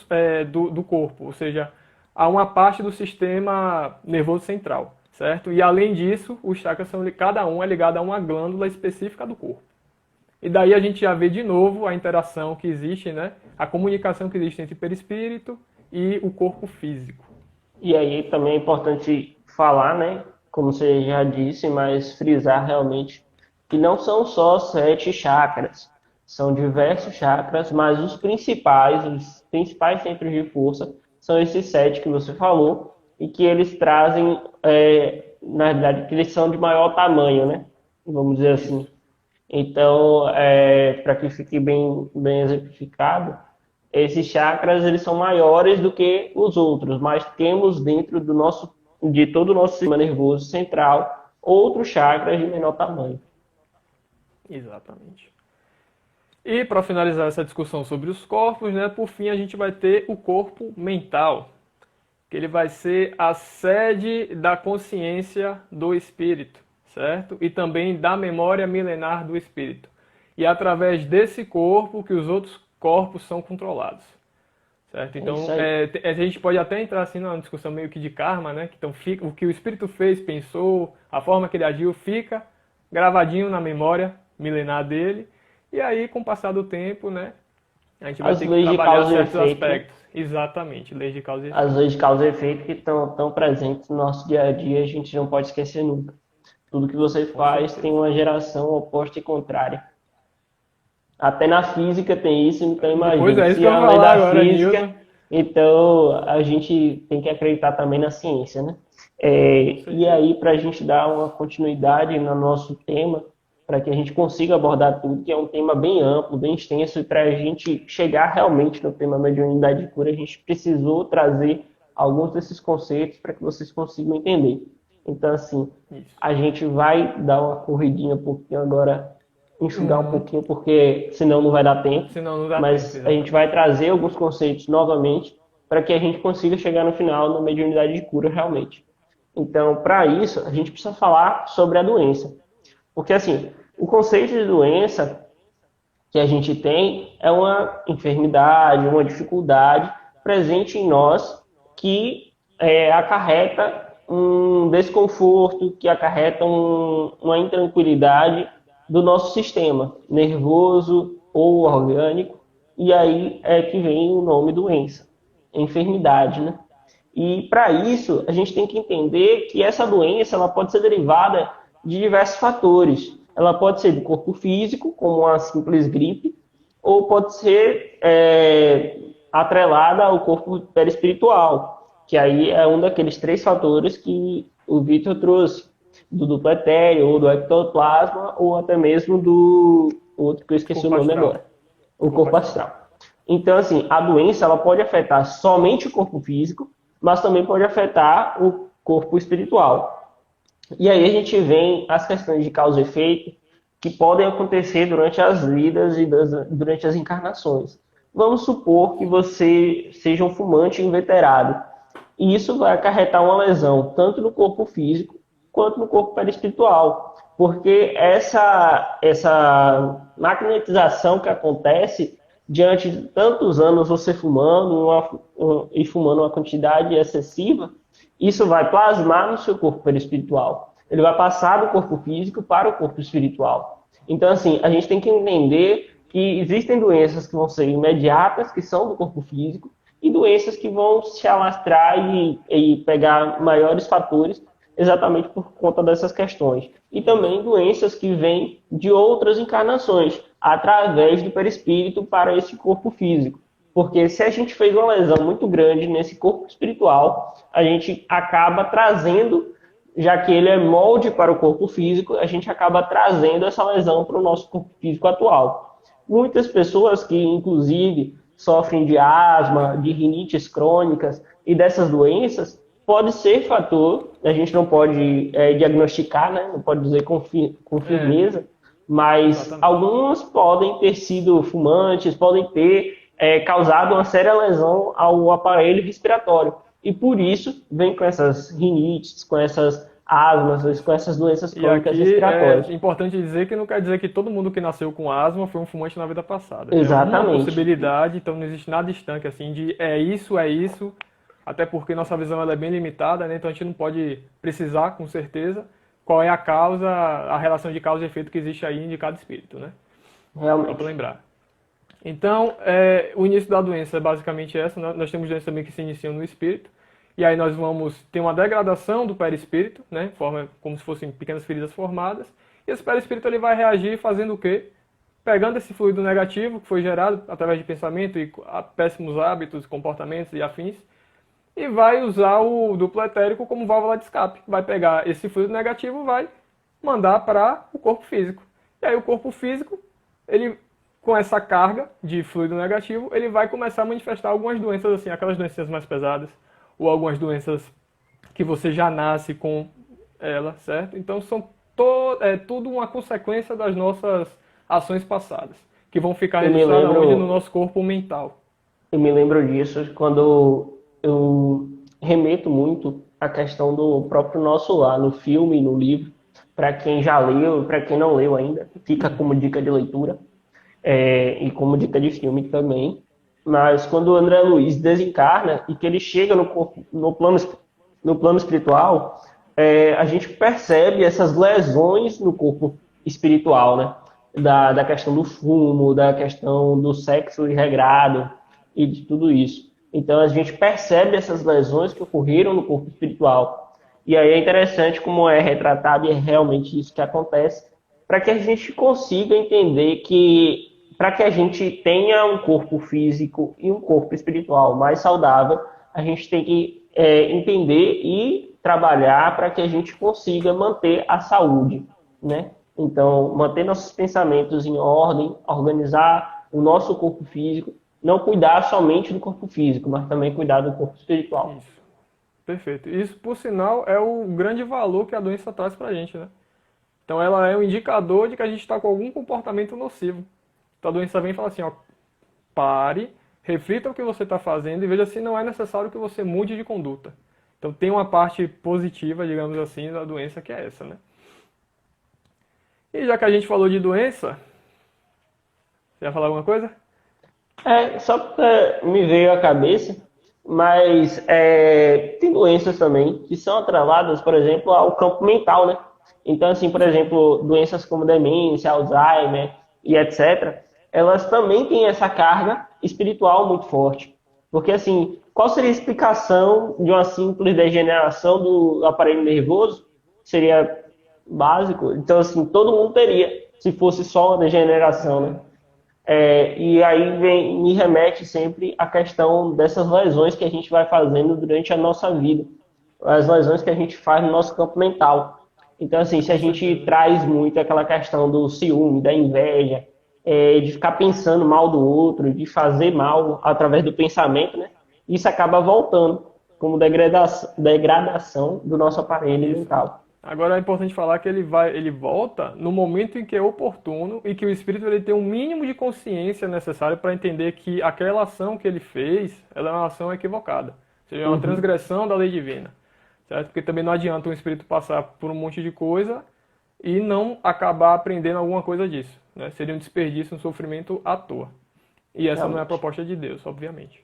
S2: do corpo, ou seja, a uma parte do sistema nervoso central, certo? E além disso, os chakras cada um é ligado a uma glândula específica do corpo. E daí a gente já vê de novo a interação que existe, né? A comunicação que existe entre o perispírito e o corpo físico.
S1: E aí também é importante falar, né? Como você já disse, mas frisar realmente que não são só 7 chakras. São diversos chakras, mas os principais centros de força são esses 7 que você falou e que eles trazem, na verdade, que eles são de maior tamanho, né? Vamos dizer assim. Então, para que fique bem exemplificado, esses chakras eles são maiores do que os outros, mas temos dentro de todo o nosso sistema nervoso central outros chakras de menor tamanho.
S2: Exatamente. E para finalizar essa discussão sobre os corpos, né, por fim a gente vai ter o corpo mental, que ele vai ser a sede da consciência do espírito, certo? E também da memória milenar do espírito. E é através desse corpo que os outros corpos são controlados, certo? Então a gente pode até entrar assim numa discussão meio que de karma, né? Então o que o espírito fez, pensou, a forma que ele agiu fica gravadinho na memória milenar dele. E aí, com o passar do tempo, né, a gente vai ter que trabalhar certos aspectos. Né? Exatamente, leis de causa e efeito.
S1: As leis de causa e efeito que estão tão presentes no nosso dia a dia, a gente não pode esquecer nunca. Tudo que você faz tem uma geração oposta e contrária. Até na física tem isso, então imagina.
S2: Pois é, isso
S1: se
S2: que eu
S1: é
S2: vou
S1: a lei
S2: falar
S1: da
S2: agora,
S1: física,
S2: Newton.
S1: então a gente tem que acreditar também na ciência, né? E aí, para a gente dar uma continuidade no nosso tema, para que a gente consiga abordar tudo, que é um tema bem amplo, bem extenso, e para a gente chegar realmente no tema mediunidade e cura, a gente precisou trazer alguns desses conceitos para que vocês consigam entender. Então, assim, a gente vai dar uma corridinha um pouquinho agora, enxugar um pouquinho, porque senão não vai dar tempo. Mas a gente vai trazer alguns conceitos novamente para que a gente consiga chegar no final na mediunidade de cura realmente. Então, para isso, a gente precisa falar sobre a doença. Porque, assim, o conceito de doença que a gente tem é uma enfermidade, uma dificuldade presente em nós que acarreta um desconforto, que acarreta uma intranquilidade do nosso sistema nervoso ou orgânico. E aí é que vem o nome doença, enfermidade, né? E para isso, a gente tem que entender que essa doença ela pode ser derivada de diversos fatores. Ela pode ser do corpo físico, como uma simples gripe, ou pode ser atrelada ao corpo perispiritual, que aí é um daqueles 3 fatores que o Vitor trouxe, do duplo etéreo, ou do ectoplasma, ou até mesmo do outro que eu esqueci o nome agora, o corpo astral. Então, assim, a doença ela pode afetar somente o corpo físico, mas também pode afetar o corpo espiritual. E aí a gente vem as questões de causa e efeito que podem acontecer durante as vidas e durante as encarnações. Vamos supor que você seja um fumante inveterado. E isso vai acarretar uma lesão tanto no corpo físico quanto no corpo perispiritual. Porque essa magnetização que acontece diante de tantos anos você fumando e fumando uma quantidade excessiva, isso vai plasmar no seu corpo perispiritual. Ele vai passar do corpo físico para o corpo espiritual. Então, assim, a gente tem que entender que existem doenças que vão ser imediatas, que são do corpo físico, e doenças que vão se alastrar e pegar maiores fatores, exatamente por conta dessas questões. E também doenças que vêm de outras encarnações, através do perispírito para esse corpo físico. Porque se a gente fez uma lesão muito grande nesse corpo espiritual, a gente acaba trazendo, já que ele é molde para o corpo físico, a gente acaba trazendo essa lesão para o nosso corpo físico atual. Muitas pessoas que, inclusive, sofrem de asma, de rinites crônicas e dessas doenças, pode ser fator, a gente não pode diagnosticar, né? Não pode dizer com firmeza, mas
S2: Exatamente.
S1: algumas podem ter sido fumantes, podem ter causado uma séria lesão ao aparelho respiratório. E por isso vem com essas rinites, com essas asmas, com essas doenças
S2: E
S1: crônicas
S2: aqui
S1: respiratórias.
S2: é importante dizer que não quer dizer que todo mundo que nasceu com asma foi um fumante na vida passada. É uma
S1: Exatamente.
S2: possibilidade, então não existe nada estanque assim de é isso, até porque nossa visão ela é bem limitada, né? Então a gente não pode precisar com certeza qual é a causa, a relação de causa e efeito que existe aí em cada espírito, né? Só para
S1: Realmente.
S2: lembrar. Então, o início da doença é basicamente essa. Nós temos doenças também que se iniciam no espírito. E aí nós vamos ter uma degradação do perispírito, né? Forma como se fossem pequenas feridas formadas. E esse perispírito ele vai reagir fazendo o quê? Pegando esse fluido negativo que foi gerado através de pensamento e péssimos hábitos, comportamentos e afins, e vai usar o duplo etérico como válvula de escape. Vai pegar esse fluido negativo e vai mandar para o corpo físico. E aí o corpo físico, ele com essa carga de fluido negativo, ele vai começar a manifestar algumas doenças assim, aquelas doenças mais pesadas, ou algumas doenças que você já nasce com ela, certo? Então tudo uma consequência das nossas ações passadas, que vão ficar
S1: Eu me
S2: registradas onde? No
S1: lembro
S2: nosso corpo mental.
S1: Eu me lembro disso quando eu remeto muito à questão do próprio nosso lar, no filme, no livro, para quem já leu, para quem não leu ainda, fica como dica de leitura e como dica de filme também. Mas quando o André Luiz desencarna e que ele chega no, corpo, no plano espiritual, a gente percebe essas lesões no corpo espiritual, né? Da questão do fumo, da questão do sexo irregrado, e de tudo isso. Então a gente percebe essas lesões que ocorreram no corpo espiritual. E aí é interessante como é retratado e é realmente isso que acontece, para que a gente consiga entender que para que a gente tenha um corpo físico e um corpo espiritual mais saudável, a gente tem que entender e trabalhar para que a gente consiga manter a saúde, né? Então, manter nossos pensamentos em ordem, organizar o nosso corpo físico, não cuidar somente do corpo físico, mas também cuidar do corpo espiritual.
S2: Isso. Perfeito. Isso, por sinal, é o grande valor que a doença traz pra gente, né? Então ela é um indicador de que a gente está com algum comportamento nocivo. Então a doença vem e fala assim, ó, pare, reflita o que você está fazendo e veja se não é necessário que você mude de conduta. Então tem uma parte positiva, digamos assim, da doença que é essa, né? E já que a gente falou de doença, você ia falar alguma coisa?
S1: Só porque me veio à cabeça, mas tem doenças também que são atreladas, por exemplo, ao campo mental, né? Então, assim, por
S2: Sim.
S1: exemplo, doenças como demência, Alzheimer e etc., elas também têm essa carga espiritual muito forte. Porque, assim, qual seria a explicação de uma simples degeneração do aparelho nervoso? Seria básico. Então, assim, todo mundo teria, se fosse só uma degeneração, né? E aí me remete sempre à questão dessas lesões que a gente vai fazendo durante a nossa vida, as lesões que a gente faz no nosso campo mental. Então, assim, se a
S2: Com
S1: gente
S2: certeza.
S1: traz muito aquela questão do ciúme, da inveja, de ficar pensando mal do outro, de fazer mal através do pensamento, né? Isso acaba voltando como degradação do nosso aparelho
S2: Isso.
S1: mental.
S2: Agora é importante falar que ele volta no momento em que é oportuno e que o espírito ele tem um mínimo de consciência necessário para entender que aquela ação que ele fez, ela é uma ação equivocada. Ou seja, é uma
S1: Uhum,
S2: transgressão da lei divina, certo? Porque também não adianta um espírito passar por um monte de coisa e não acabar aprendendo alguma coisa disso, né? Seria um desperdício, um sofrimento à toa. E essa não é a
S1: realmente.
S2: proposta de Deus, obviamente.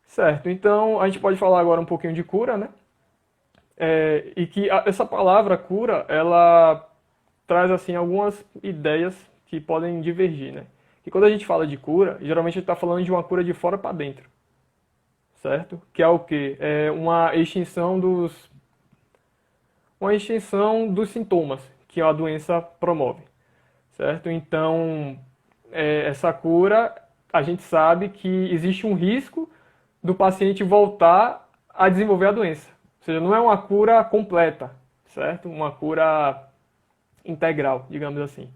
S2: Certo, então a gente pode falar agora um pouquinho de cura, né? E que essa palavra cura, ela traz assim algumas ideias que podem divergir, né? Que quando a gente fala de cura, geralmente a gente está falando de uma cura de fora para dentro, certo? Que é o quê? É uma extinção dos uma extinção dos sintomas que a doença promove, certo? Então, essa cura, a gente sabe que existe um risco do paciente voltar a desenvolver a doença. Ou seja, não é uma cura completa, certo? Uma cura integral, digamos assim.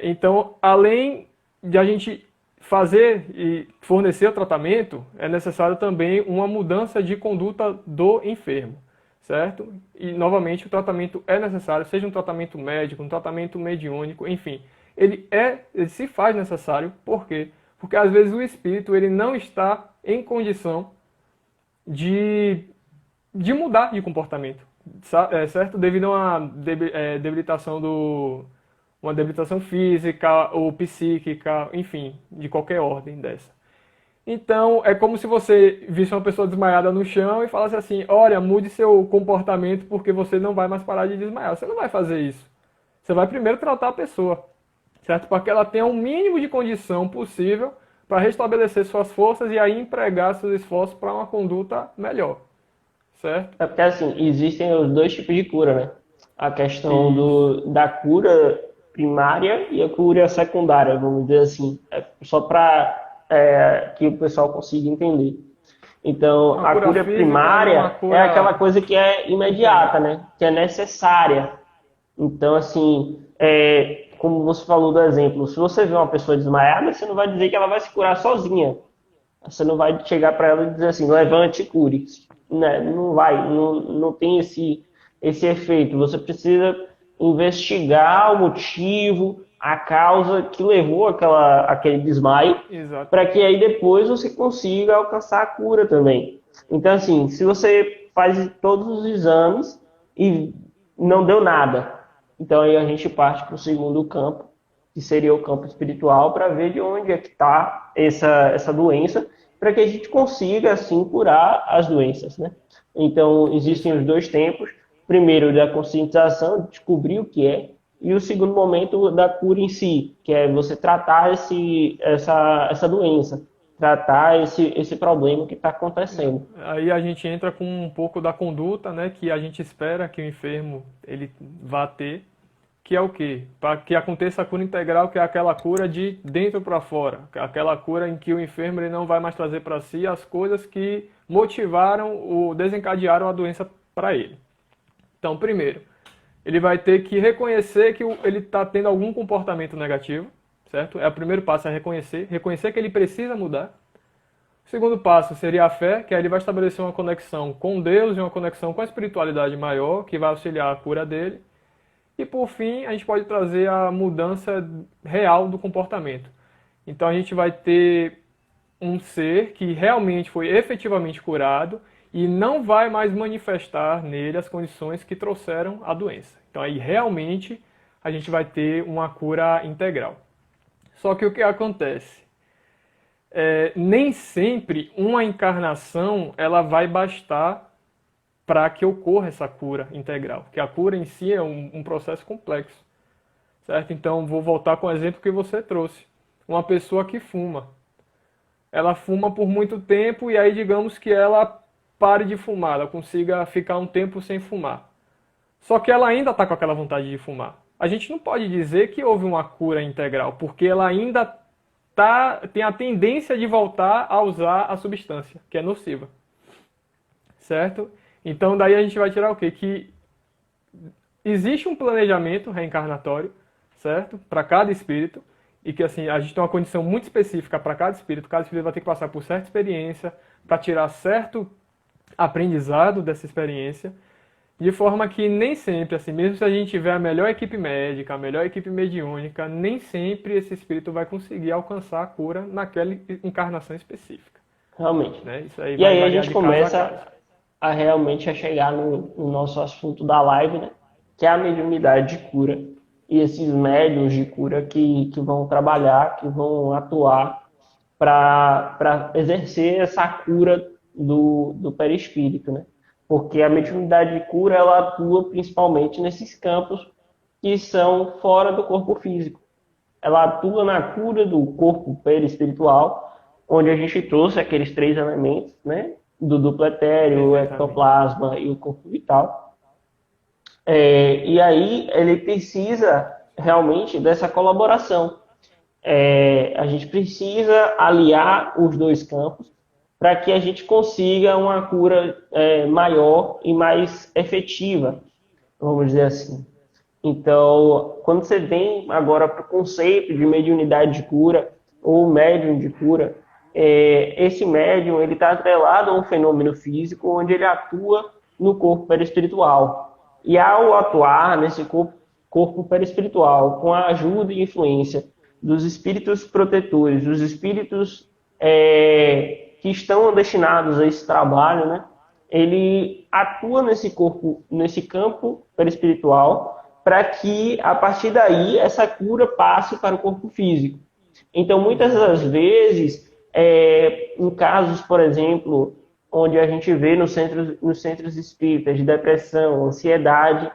S2: Então, além de a gente fazer e fornecer o tratamento, é necessário também uma mudança de conduta do enfermo, certo? E, novamente, o tratamento é necessário, seja um tratamento médico, um tratamento mediúnico, enfim. Ele se faz necessário, por quê? Porque, às vezes, o espírito ele não está em condição de mudar de comportamento, certo? Devido a uma uma debilitação física ou psíquica, enfim, de qualquer ordem dessa. Então, é como se você visse uma pessoa desmaiada no chão e falasse assim: olha, mude seu comportamento porque você não vai mais parar de desmaiar. Você não vai fazer isso. Você vai primeiro tratar a pessoa, certo? Para que ela tenha o mínimo de condição possível para restabelecer suas forças e aí empregar seus esforços para uma conduta melhor, certo?
S1: É porque, assim, existem os dois tipos de cura, né? A questão
S2: Isso.
S1: da cura primária e a cura secundária, vamos dizer assim. Só para que o pessoal consiga entender. Então,
S2: Uma
S1: a
S2: cura
S1: cura
S2: física e uma
S1: primária é aquela
S2: cura
S1: coisa que é imediata,
S2: integral.
S1: né? Que é necessária. Então, assim, como você falou do exemplo, se você vê uma pessoa desmaiada, você não vai dizer que ela vai se curar sozinha. Você não vai chegar para ela e dizer assim, levante e cure. Né? Não vai, não tem esse efeito. Você precisa investigar o motivo, a causa que levou aquele desmaio,
S2: Exato.
S1: para que aí depois você consiga alcançar a cura também. Então, assim, se você faz todos os exames e não deu nada, então aí a gente parte para o segundo campo, que seria o campo espiritual, para ver de onde é que está essa doença, para que a gente consiga, assim, curar as doenças, né? Então,
S2: Isso
S1: existem os
S2: aí.
S1: dois tempos. Primeiro, da conscientização, descobrir o que é, e o segundo momento da cura em si, que é você tratar essa doença, tratar esse problema que está
S2: Exato.
S1: acontecendo.
S2: Aí a gente entra com um pouco da conduta, né, que a gente espera que o enfermo ele vá ter, que é o quê? Para que aconteça a cura integral, que é aquela cura de dentro para fora, aquela cura em que o enfermo ele não vai mais trazer para si as coisas que motivaram ou desencadearam a doença para ele. Então, primeiro, ele vai ter que reconhecer que ele está tendo algum comportamento negativo, certo? É o primeiro passo, é reconhecer que ele precisa mudar. O segundo passo seria a fé, que aí ele vai estabelecer uma conexão com Deus e uma conexão com a espiritualidade maior, que vai auxiliar a cura dele. E por fim, a gente pode trazer a mudança real do comportamento. Então a gente vai ter um ser que realmente foi efetivamente curado e não vai mais manifestar nele as condições que trouxeram a doença. Então aí realmente a gente vai ter uma cura integral. Só que o que acontece? Nem sempre uma encarnação ela vai bastar para que ocorra essa cura integral, porque a cura em si é um processo complexo, certo? Então vou voltar com o exemplo que você trouxe. Uma pessoa que fuma, ela fuma por muito tempo e aí digamos que ela pare de fumar, ela consiga ficar um tempo sem fumar. Só que ela ainda está com aquela vontade de fumar. A gente não pode dizer que houve uma cura integral, porque ela ainda tem a tendência de voltar a usar a substância, que é nociva. Certo? Então daí a gente vai tirar o quê? Que existe um planejamento reencarnatório, certo? Para cada espírito, e que assim, a gente tem uma condição muito específica para cada espírito vai ter que passar por certa experiência, para tirar certo aprendizado dessa experiência, de forma que nem sempre, assim, mesmo se a gente tiver a melhor equipe médica, a melhor equipe mediúnica, nem sempre esse espírito vai conseguir alcançar a cura naquela encarnação específica.
S1: Realmente.
S2: Né? Isso aí
S1: E
S2: vai
S1: aí a
S2: variar
S1: gente
S2: de caso a caso.
S1: começa a realmente a chegar no nosso assunto da live, né? Que é a mediunidade de cura. E esses médiuns de cura que vão trabalhar, que vão atuar para exercer essa cura do perispírito, né? Porque a mediunidade de cura ela atua principalmente nesses campos que são fora do corpo físico. Ela atua na cura do corpo perispiritual, onde a gente trouxe aqueles três elementos, né? Do duplo etéreo, o
S2: Perfeitamente.
S1: ectoplasma e o corpo vital. E aí ele precisa realmente dessa colaboração. A gente precisa aliar os dois campos para que a gente consiga uma cura maior e mais efetiva, vamos dizer assim. Então, quando você vem agora para o conceito de mediunidade de cura ou médium de cura, esse médium ele está atrelado a um fenômeno físico onde ele atua no corpo perispiritual. E ao atuar nesse corpo perispiritual, com a ajuda e influência dos espíritos protetores, dos espíritos que estão destinados a esse trabalho, né? Ele atua nesse corpo, nesse campo perispiritual, para que a partir daí essa cura passe para o corpo físico. Então, muitas das vezes, em casos, por exemplo, onde a gente vê nos centros espíritas de depressão, ansiedade,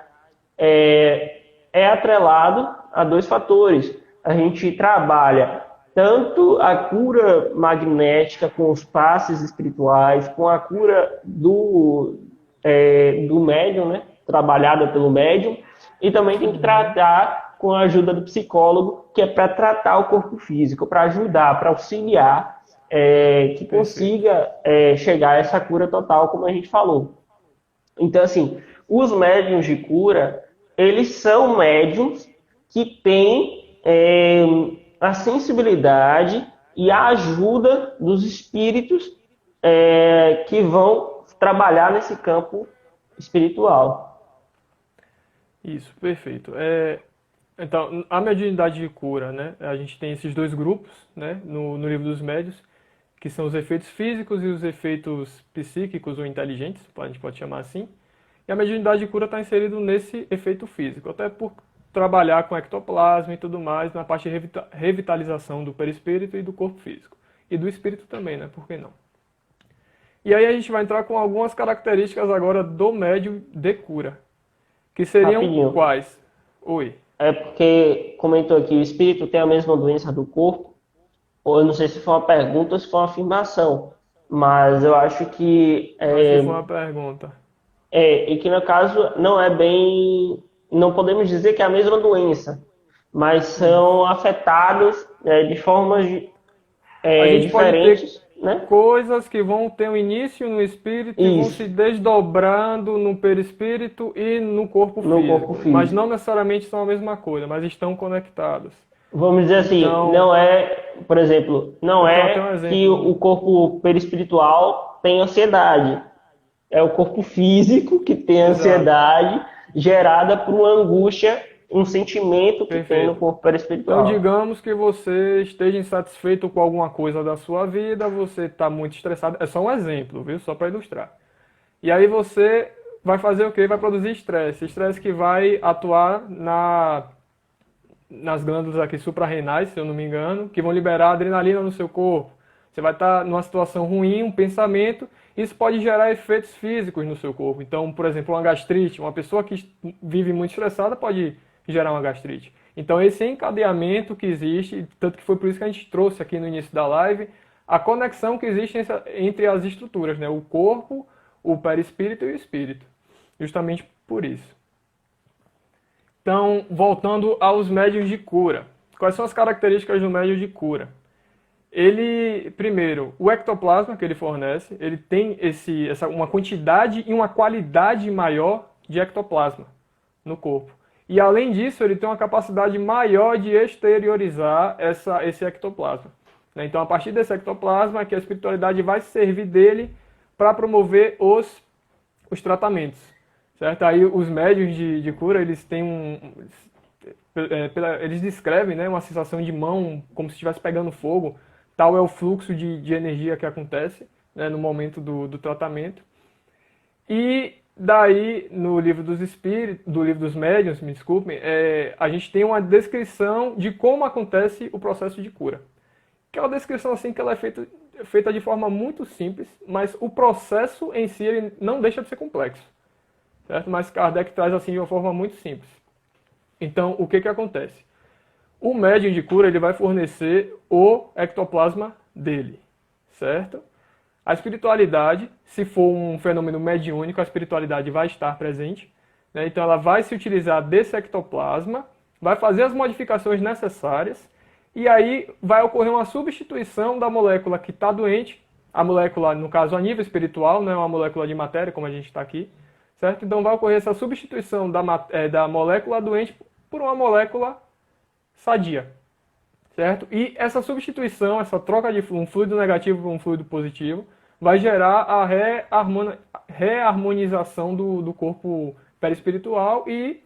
S1: é atrelado a dois fatores. A gente trabalha tanto a cura magnética com os passes espirituais, com a cura do médium, né? Trabalhada pelo médium, e também tem que tratar com a ajuda do psicólogo, que é para tratar o corpo físico, para ajudar, para auxiliar, que consiga chegar a essa cura total, como a gente falou. Então, assim, os médiums de cura, eles são médiums que têm a sensibilidade e a ajuda dos espíritos que vão trabalhar nesse campo espiritual.
S2: Isso, perfeito. Então, a mediunidade de cura, né? A gente tem esses dois grupos, né? No livro dos médiuns, que são os efeitos físicos e os efeitos psíquicos ou inteligentes, a gente pode chamar assim. E a mediunidade de cura está inserido nesse efeito físico, até por trabalhar com ectoplasma e tudo mais, na parte de revitalização do perispírito e do corpo físico. E do espírito também, né? Por que não? E aí a gente vai entrar com algumas características agora do médium de cura. Que seriam
S1: Rapidinho.
S2: quais? Oi.
S1: É porque comentou aqui, o espírito tem a mesma doença do corpo, ou eu não sei se foi uma pergunta ou se foi uma afirmação, mas eu acho que
S2: Acho que foi uma pergunta.
S1: e que no caso não é bem, não podemos dizer que é a mesma doença, mas são afetados de formas
S2: A gente pode ter
S1: diferentes, né?
S2: coisas que vão ter um início no espírito e vão
S1: Isso,
S2: se desdobrando no perispírito e no corpo
S1: no
S2: físico.
S1: corpo
S2: Mas
S1: físico.
S2: não necessariamente são a mesma coisa, mas estão conectados.
S1: Vamos dizer assim,
S2: Então,
S1: não é, por exemplo, não
S2: então até um
S1: é que
S2: exemplo.
S1: o corpo perispiritual tem ansiedade. É o corpo físico que tem
S2: Exato.
S1: ansiedade gerada por uma angústia, um sentimento que tem no
S2: Perfeito.
S1: corpo
S2: Então,
S1: perispiritual.
S2: digamos que você esteja insatisfeito com alguma coisa da sua vida, você está muito estressado. É só um exemplo, viu? Só para ilustrar. E aí você vai fazer o quê? Vai produzir estresse. Estresse que vai atuar nas glândulas aqui suprarrenais, se eu não me engano, que vão liberar adrenalina no seu corpo. Você vai estar numa situação ruim, um pensamento, isso pode gerar efeitos físicos no seu corpo. Então, por exemplo, uma gastrite, uma pessoa que vive muito estressada pode gerar uma gastrite. Então, esse encadeamento que existe, tanto que foi por isso que a gente trouxe aqui no início da live, a conexão que existe entre as estruturas, né? O corpo, o perispírito e o espírito. Justamente por isso. Então, voltando aos médiuns de cura. Quais são as características do médium de cura? Ele, primeiro, o ectoplasma que ele fornece, ele tem uma quantidade e uma qualidade maior de ectoplasma no corpo. E além disso, ele tem uma capacidade maior de exteriorizar esse ectoplasma. Então, a partir desse ectoplasma, que a espiritualidade vai servir dele para promover os tratamentos. Certo? Aí os médiuns de cura, eles têm eles descrevem, né, uma sensação de mão como se estivesse pegando fogo. Tal é o fluxo de energia que acontece, né, no momento do tratamento. E daí, no livro dos espíritos, do livro dos médiuns, me desculpem, a gente tem uma descrição de como acontece o processo de cura. Que é uma descrição assim que ela é feita de forma muito simples, mas o processo em si ele não deixa de ser complexo. Certo? Mas Kardec traz assim de uma forma muito simples. Então, o que acontece? O médium de cura ele vai fornecer o ectoplasma dele, certo? A espiritualidade, se for um fenômeno mediúnico, a espiritualidade vai estar presente, né? Então ela vai se utilizar desse ectoplasma, vai fazer as modificações necessárias, e aí vai ocorrer uma substituição da molécula que está doente, a molécula, no caso, a nível espiritual, não é uma molécula de matéria, como a gente está aqui, certo? Então vai ocorrer essa substituição da molécula doente por uma molécula sadia, certo? E essa substituição, essa troca de um fluido negativo por um fluido positivo, vai gerar a reharmonização do corpo perispiritual e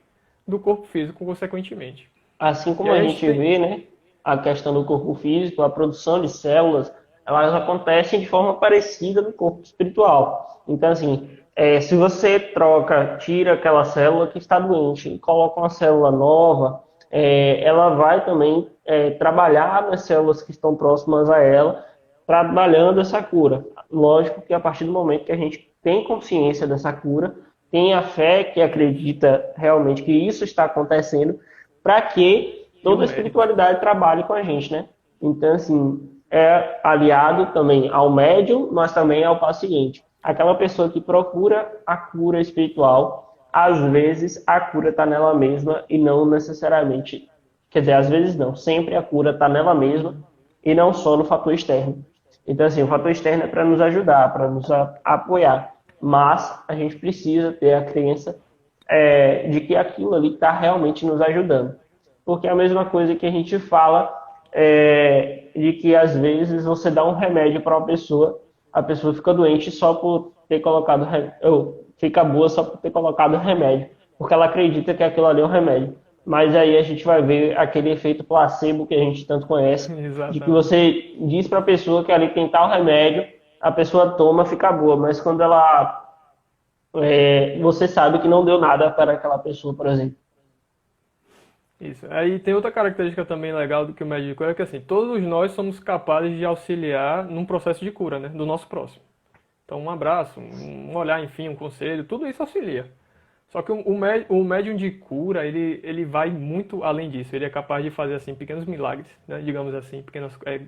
S2: do corpo físico, consequentemente.
S1: Assim como
S2: E
S1: a
S2: aí a gente
S1: gente
S2: tem...
S1: vê, né, a questão do corpo físico, a produção de células, elas acontecem de forma parecida no corpo espiritual. Então, assim, se você troca, tira aquela célula que está doente e coloca uma célula nova, ela vai também trabalhar nas células que estão próximas a ela, trabalhando essa cura. Lógico que a partir do momento que a gente tem consciência dessa cura, tem a fé que acredita realmente que isso está acontecendo, para que
S2: E o
S1: toda a
S2: mérito.
S1: espiritualidade trabalhe com a gente, né? Então, assim, é aliado também ao médium, mas também ao paciente. Aquela pessoa que procura a cura espiritual, às vezes a cura está nela mesma e não necessariamente, quer dizer, às vezes não, sempre a cura está nela mesma e não só no fator externo. Então, assim, o fator externo é para nos ajudar, para nos apoiar, mas a gente precisa ter a crença de que aquilo ali está realmente nos ajudando. Porque é a mesma coisa que a gente fala de que às vezes você dá um remédio para uma pessoa, a pessoa fica doente só por ter colocado, ou fica boa só por ter colocado remédio, porque ela acredita que aquilo ali é um remédio. Mas aí a gente vai ver aquele efeito placebo que a gente tanto conhece, de que
S2: Exatamente.
S1: você diz para a pessoa que ali tem tal remédio, a pessoa toma, fica boa, mas quando ela você sabe que não deu nada para aquela pessoa, por exemplo.
S2: Isso. Aí tem outra característica também legal do que o médico é que assim, todos nós somos capazes de auxiliar num processo de cura, né, do nosso próximo. Então um abraço, um olhar, enfim, um conselho, tudo isso auxilia. Só que o médium de cura, ele vai muito além disso. Ele é capaz de fazer assim pequenos milagres, né, digamos assim,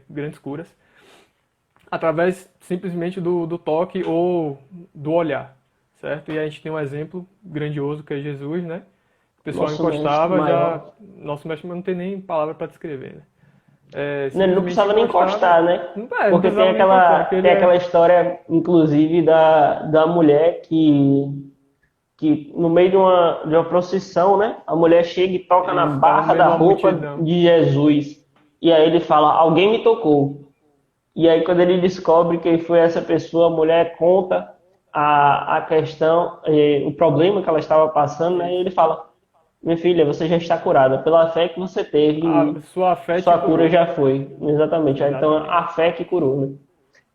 S2: grandes curas, através simplesmente do toque ou do olhar, certo? E a gente tem um exemplo grandioso que é Jesus, né? O pessoal
S1: Nosso mestre
S2: encostava, já.
S1: maior.
S2: Nosso mestre não tem nem palavra para descrever, né? É,
S1: Ele não
S2: simplesmente
S1: precisava nem
S2: encostava.
S1: encostar, né?
S2: Não
S1: Porque
S2: precisava nem encostar, porque ele
S1: tem aquela
S2: é.
S1: história, inclusive, da mulher que no meio de uma procissão, né? A mulher chega e toca na
S2: Estava no
S1: barra
S2: meio
S1: da
S2: de uma
S1: roupa
S2: multidão.
S1: de Jesus. E aí ele fala, alguém me tocou. E aí, quando ele descobre quem foi essa pessoa, a mulher conta a questão, o problema que ela estava passando, né? E
S2: Isso.
S1: ele fala: minha filha, você já está curada. Pela fé que você teve em
S2: A
S1: mim,
S2: sua fé te
S1: sua cura
S2: curou.
S1: já foi. Exatamente. Então, a
S2: Exatamente.
S1: fé que curou, né?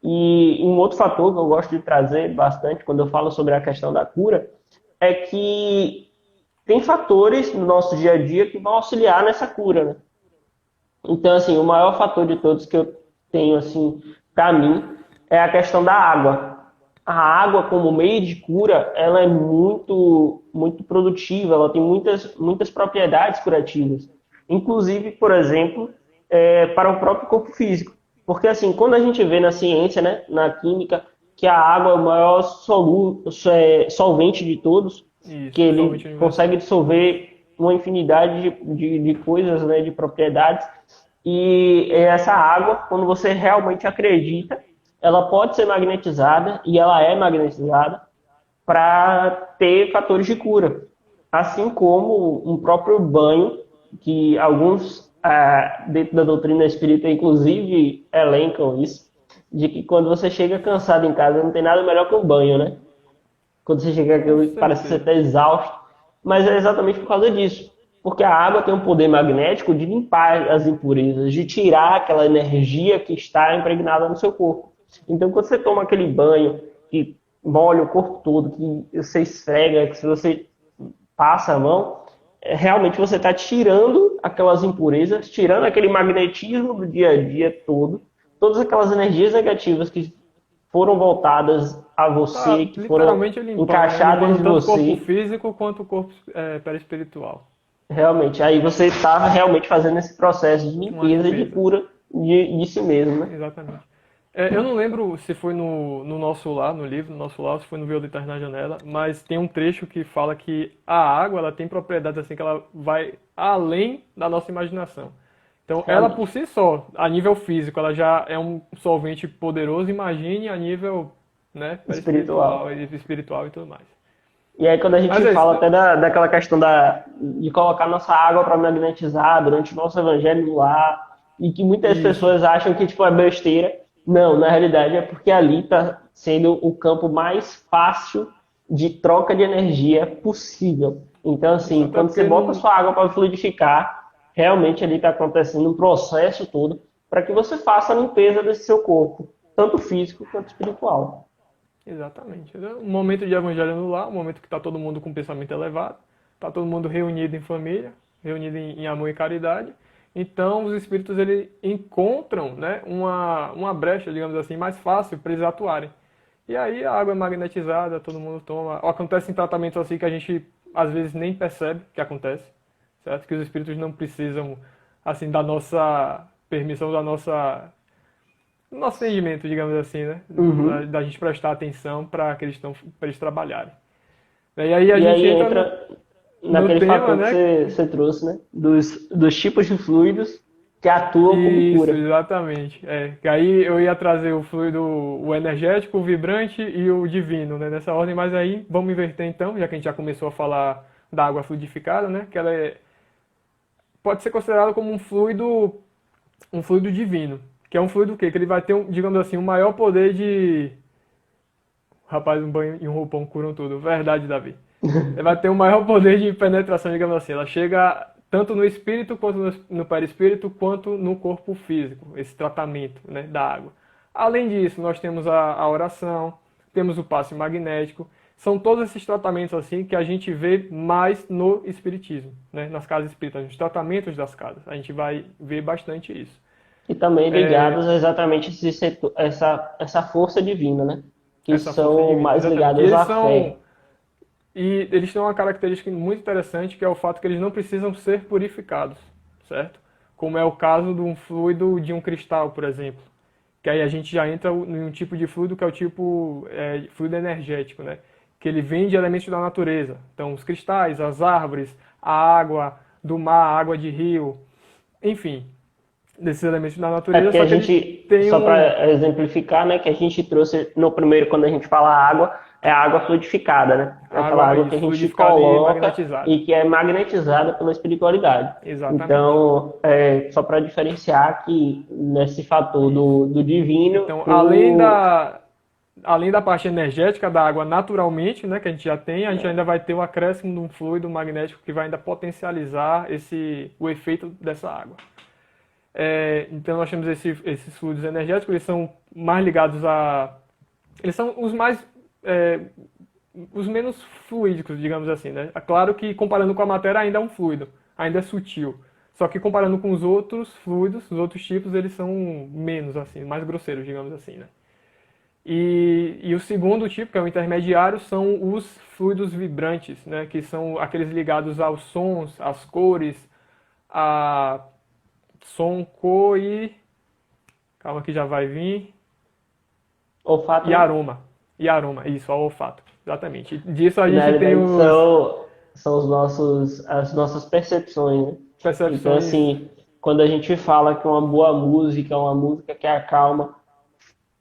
S1: E um outro fator que eu gosto de trazer bastante quando eu falo sobre a questão da cura é que tem fatores no nosso dia a dia que vão auxiliar nessa cura, né? Então, assim, o maior fator de todos que eu tenho, assim, para mim, é a questão da água. A água, como meio de cura, ela é muito produtiva, ela tem muitas propriedades curativas. Inclusive, por exemplo, para o próprio corpo físico. Porque, assim, quando a gente vê na ciência, né, na química, que a água é o maior solvente de todos, que
S2: Isso,
S1: ele
S2: somente
S1: consegue
S2: universal.
S1: dissolver uma infinidade de coisas, né, de propriedades. E essa água, quando você realmente acredita, ela pode ser magnetizada e ela é magnetizada para ter fatores de cura. Assim como um próprio banho, que alguns, dentro da doutrina espírita, inclusive, elencam isso, de que quando você chega cansado em casa, não tem nada melhor que um banho, né? Quando você chega
S2: Com
S1: aqui, parece que você
S2: certeza.
S1: está exausto, mas é exatamente por causa disso. Porque a água tem um poder magnético de limpar as impurezas, de tirar aquela energia que está impregnada no seu corpo. Então, quando você toma aquele banho que molha o corpo todo, que você esfrega, que se você passa a mão, realmente você está tirando aquelas impurezas, tirando aquele magnetismo do dia a dia todo, todas aquelas energias negativas que foram voltadas a você,
S2: Tá
S1: que foram
S2: literalmente limpando, né?
S1: encaixadas
S2: Limpando
S1: em
S2: tanto o corpo
S1: você,
S2: físico quanto o corpo perispiritual.
S1: realmente. Aí você está realmente fazendo esse processo de
S2: Uma
S1: limpeza e de
S2: limpeza.
S1: cura de si mesmo, né?
S2: Exatamente. Eu não lembro se foi no nosso lar, no livro, no nosso lar, se foi no Viola Eterno na Janela, mas tem um trecho que fala que a água ela tem propriedades assim que ela vai além da nossa imaginação. Então, ela por
S1: Realmente.
S2: si só, a nível físico, ela já é um solvente poderoso, imagine a nível, né, perispiritual
S1: Espiritual.
S2: e espiritual e tudo mais.
S1: E aí, quando a
S2: Mas
S1: gente
S2: é isso.
S1: fala até daquela questão de colocar nossa água para magnetizar durante o nosso evangelho no lar, e que muitas
S2: Isso,
S1: pessoas acham que tipo, é besteira. Não, na realidade é porque ali está sendo o campo mais fácil de troca de energia possível. Então, assim,
S2: exato. É
S1: quando você
S2: porque
S1: bota
S2: não.
S1: sua água para fluidificar, realmente ali está acontecendo um processo todo para que você faça a limpeza desse seu corpo, tanto físico quanto espiritual.
S2: Exatamente. É um momento de evangelho no lar, um momento que está todo mundo com pensamento elevado, está todo mundo reunido em família, reunido em amor e caridade. Então, os espíritos ele encontram, né, uma brecha, digamos assim, mais fácil para eles atuarem. E aí a água é magnetizada, todo mundo toma. Acontece em tratamentos assim que a gente às vezes nem percebe que acontece, certo? Que os espíritos não precisam assim da nossa permissão, da nossa do nosso entendimento, digamos assim, né?
S1: Uhum.
S2: Da gente prestar atenção para que para eles trabalharem. E aí a
S1: E
S2: gente
S1: aí
S2: entra
S1: entra
S2: no
S1: naquele
S2: tema,
S1: fator que
S2: né?
S1: você trouxe, né? Dos tipos de fluidos que atuam como
S2: Isso,
S1: cura.
S2: exatamente. Que aí eu ia trazer o fluido, o energético, o vibrante e o divino, né? Nessa ordem, mas aí vamos inverter então, já que a gente já começou a falar da água fluidificada, né? Que ela pode ser considerada como um fluido divino. Que é um fluido o quê? Que ele vai ter, digamos assim, um maior poder de. Rapaz, um banho e um roupão curam tudo. Verdade, Davi. Ela vai ter um maior poder de penetração, digamos assim. Ela chega tanto no espírito, quanto no perispírito, quanto no corpo físico, esse tratamento, né, da água. Além disso, nós temos a oração, temos o passe magnético. São todos esses tratamentos assim que a gente vê mais no espiritismo, né, nas casas espíritas, nos tratamentos das casas. A gente vai ver bastante isso.
S1: E também ligados a exatamente essa força divina, né? Que
S2: Essa força
S1: são
S2: divina,
S1: mais
S2: exatamente.
S1: ligados à fé.
S2: E eles têm uma característica muito interessante, que é o fato que eles não precisam ser purificados, certo? Como é o caso de um fluido de um cristal, por exemplo. Que aí a gente já entra em um tipo de fluido que é o tipo fluido energético, né? Que ele vem de elementos da natureza. Então, os cristais, as árvores, a água do mar, a água de rio, enfim, desses elementos da
S1: É
S2: natureza,
S1: porque a
S2: só que ele
S1: gente,
S2: tem
S1: só
S2: um.
S1: para exemplificar, né, que a gente trouxe no primeiro, quando a gente fala água, é a água fluidificada, né? É aquela
S2: Água,
S1: água que a
S2: isso,
S1: gente
S2: fluidificada e
S1: coloca
S2: magnetizada.
S1: e que é magnetizada pela espiritualidade.
S2: Exatamente.
S1: Então, só para diferenciar que nesse fator
S2: Isso.
S1: do divino,
S2: Então,
S1: o
S2: além da parte energética da água naturalmente, né, que a gente já tem, a gente ainda vai ter o acréscimo de um fluido magnético que vai ainda potencializar o efeito dessa água. Então nós temos esses fluidos energéticos, eles são mais ligados a. Eles são é, os menos fluídicos, digamos assim, né? É claro que comparando com a matéria ainda é um fluido, ainda é sutil. Só que comparando com os outros fluidos, os outros tipos, eles são menos assim, mais grosseiros, digamos assim, né? E o segundo tipo, que é o intermediário, são os fluidos vibrantes, né? Que são aqueles ligados aos sons, às cores, a som, cor e. Calma que já vai vir.
S1: olfato,
S2: E
S1: né?
S2: aroma. E aroma, isso, ao olfato. Exatamente. Disso a
S1: Que na
S2: gente tem
S1: realidade
S2: os
S1: são as nossas percepções, né? Então,
S2: percepções.
S1: assim, quando a gente fala que uma boa música, uma música que acalma,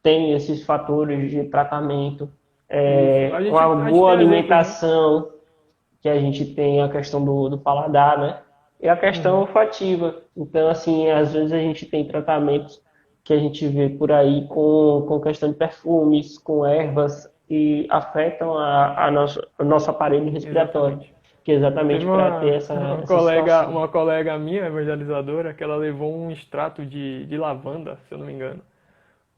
S1: tem esses fatores de tratamento,
S2: Isso.
S1: uma
S2: A gente
S1: boa
S2: tem exemplos, né?
S1: alimentação, que a gente tem a questão do paladar, né? E a questão
S2: Uhum.
S1: olfativa. Então, assim, às vezes a gente tem tratamentos que a gente vê por aí com questão de perfumes, com ervas, e afetam o nosso aparelho respiratório,
S2: Exatamente.
S1: que é
S2: Teve
S1: exatamente para ter essa situação.
S2: uma colega minha, evangelizadora, que ela levou um extrato de lavanda, se eu não me engano.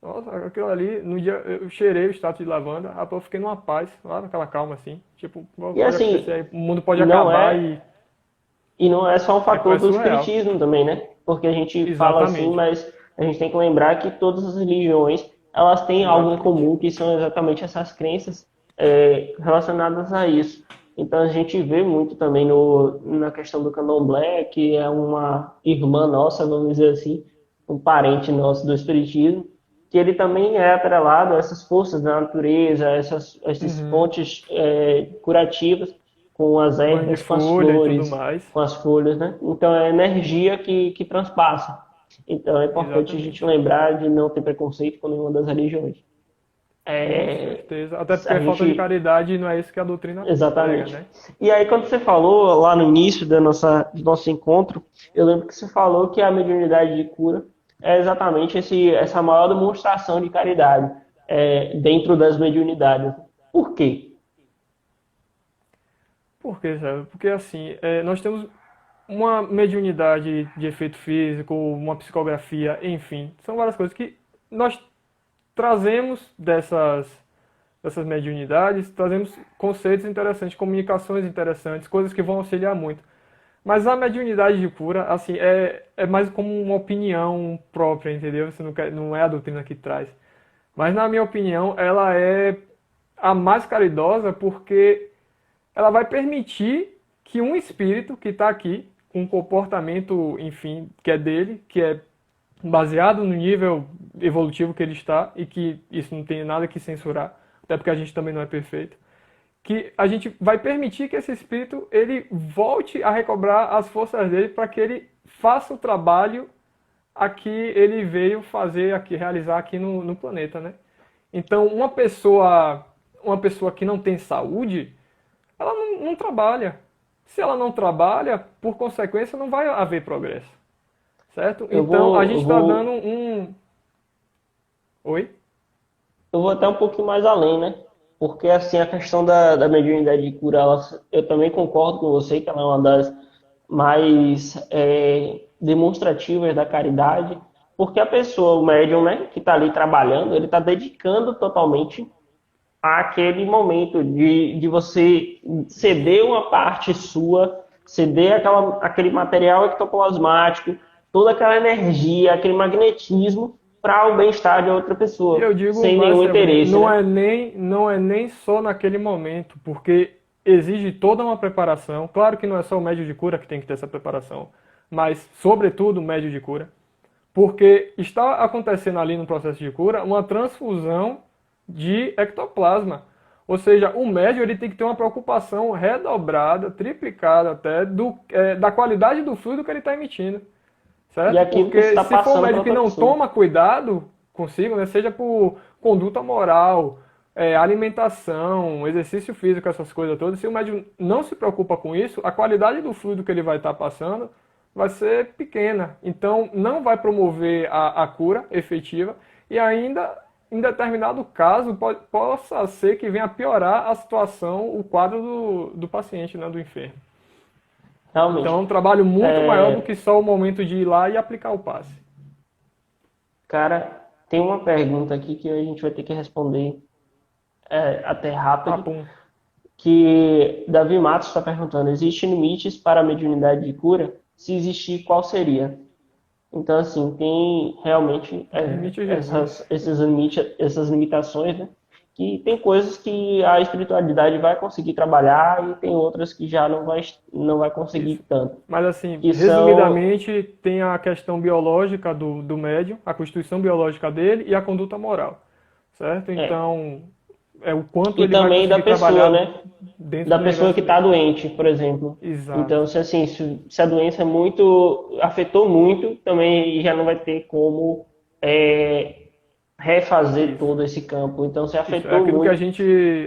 S2: Nossa, aquilo ali, no dia eu cheirei o extrato de lavanda, rapaz, eu fiquei numa paz, lá naquela calma assim. Tipo,
S1: E
S2: pode
S1: assim,
S2: acontecer aí, o mundo pode
S1: não
S2: acabar
S1: é E não é só um fator
S2: é
S1: do
S2: surreal.
S1: espiritismo também, né? Porque a gente fala assim,
S2: Exatamente.
S1: mas a gente tem que lembrar que todas as religiões elas têm algo em
S2: Exatamente.
S1: comum, que são exatamente essas crenças relacionadas a isso. Então a gente vê muito também na questão do candomblé, que é uma irmã nossa, vamos dizer assim, um parente nosso do espiritismo, que ele também é atrelado a essas forças da natureza, essas
S2: Uhum.
S1: fontes curativas, com as
S2: Banho de
S1: ervas, com as
S2: folha e tudo
S1: flores,
S2: mais.
S1: com as folhas, né? Então é energia que transpassa. Então é importante a gente
S2: Exatamente.
S1: lembrar de não ter preconceito com nenhuma das religiões.
S2: Com
S1: É,
S2: certeza. Até porque
S1: a
S2: é falta de
S1: gente
S2: caridade e não é isso que a doutrina prega,
S1: Exatamente.
S2: né?
S1: E aí, quando você falou lá no início do nosso encontro, eu lembro que você falou que a mediunidade de cura é exatamente essa maior demonstração de caridade dentro das mediunidades. Por quê?
S2: Por quê, Zé? Porque assim, nós temos uma mediunidade de efeito físico, uma psicografia, enfim. São várias coisas que nós trazemos dessas mediunidades, trazemos conceitos interessantes, comunicações interessantes, coisas que vão auxiliar muito. Mas a mediunidade de cura, assim, é mais como uma opinião própria, entendeu? Você não é a doutrina que traz. Mas, na minha opinião, ela é a mais caridosa porque ela vai permitir que um espírito que está aqui, com um comportamento, enfim, que é dele, que é baseado no nível evolutivo que ele está, e que isso não tem nada que censurar, até porque a gente também não é perfeito, que a gente vai permitir que esse espírito ele volte a recobrar as forças dele para que ele faça o trabalho a que ele veio fazer aqui, realizar aqui no planeta, né? Então, uma pessoa que não tem saúde, ela não trabalha. Se ela não trabalha, por consequência, não vai haver progresso, certo?
S1: Eu
S2: Então, a
S1: vou,
S2: gente
S1: eu
S2: está dando
S1: vou,
S2: um... Oi?
S1: eu vou até um pouquinho mais além, né? Porque assim a questão da mediunidade de cura, eu também concordo com você que ela é uma das mais demonstrativas da caridade, porque a pessoa, o médium, né, que está ali trabalhando, ele está dedicando totalmente àquele momento de você ceder uma parte sua, ceder aquele material ectoplasmático, toda aquela energia, aquele magnetismo para o bem-estar de outra
S2: E eu
S1: pessoa,
S2: digo
S1: sem
S2: mais,
S1: nenhum
S2: Severi,
S1: interesse, né?
S2: não é nem só naquele momento, porque exige toda uma preparação. Claro que não é só o médio de cura que tem que ter essa preparação, mas, sobretudo, o médio de cura, porque está acontecendo ali no processo de cura uma transfusão de ectoplasma. Ou seja, o médio ele tem que ter uma preocupação redobrada, triplicada até, da qualidade do fluido que ele está emitindo.
S1: E
S2: Certo?
S1: aquilo que você
S2: Porque
S1: está
S2: se for um
S1: passando para
S2: médico que
S1: outra
S2: não
S1: pessoa.
S2: toma cuidado consigo, né, seja por conduta moral, alimentação, exercício físico, essas coisas todas, se o médico não se preocupa com isso, a qualidade do fluido que ele vai estar passando vai ser pequena. Então, não vai promover a cura efetiva e ainda, em determinado caso, possa ser que venha a piorar a situação, o quadro do paciente, né, do enfermo. Então, é
S1: Realmente.
S2: um trabalho muito maior do
S1: É,
S2: que só o momento de ir lá e aplicar o passe.
S1: cara, tem uma pergunta aqui que a gente vai ter que responder até rápido,
S2: Papum.
S1: que Davi Matos está perguntando, existem limites para a mediunidade de cura? Se existir, qual seria? Então, assim, tem realmente
S2: Limite Jesus.
S1: essas limitações, né? Que tem coisas que a espiritualidade vai conseguir trabalhar e tem outras que já não vai conseguir
S2: Isso.
S1: tanto.
S2: Mas assim,
S1: Que são,
S2: resumidamente, tem a questão biológica do médium, a constituição biológica dele e a conduta moral, certo?
S1: é,
S2: Então, é o quanto
S1: e
S2: ele vai
S1: também da
S2: conseguir
S1: pessoa,
S2: trabalhar
S1: né?
S2: dentro
S1: Da
S2: do
S1: pessoa que
S2: universo
S1: está
S2: dele.
S1: doente, por exemplo.
S2: Exato.
S1: Então, se assim, se a doença afetou muito, também já não vai ter como é, refazer
S2: Isso.
S1: todo esse campo. Então, se
S2: Isso. É
S1: afetou
S2: aquilo que
S1: muito,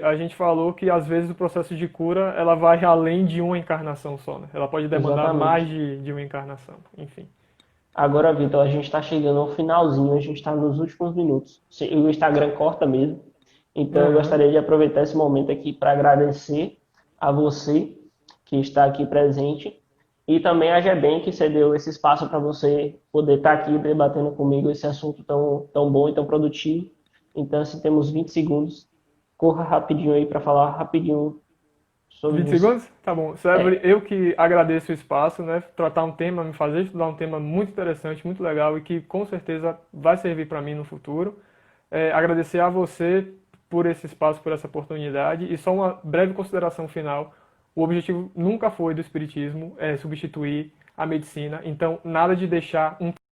S2: a gente falou que às vezes o processo de cura ela vai além de uma encarnação só, né? Ela pode demandar mais
S1: exatamente.
S2: de uma encarnação. Enfim.
S1: Agora, Vitor, a gente está chegando ao finalzinho, a gente está nos últimos minutos. O Instagram corta mesmo. Então, eu
S2: Aham.
S1: gostaria de aproveitar esse momento aqui para agradecer a você que está aqui presente e também a GEBEM que cedeu esse espaço para você poder estar aqui debatendo comigo esse assunto tão bom e tão produtivo. Então, assim, temos 20 segundos. Corra rapidinho aí para falar rapidinho sobre
S2: 20
S1: você.
S2: segundos? Tá bom. Cérebro,
S1: É,
S2: eu que agradeço o espaço, né? Tratar um tema, me fazer estudar um tema muito interessante, muito legal e que com certeza vai servir para mim no futuro. Agradecer a você por esse espaço, por essa oportunidade e só uma breve consideração final. O objetivo nunca foi do Espiritismo substituir a medicina, então nada de deixar um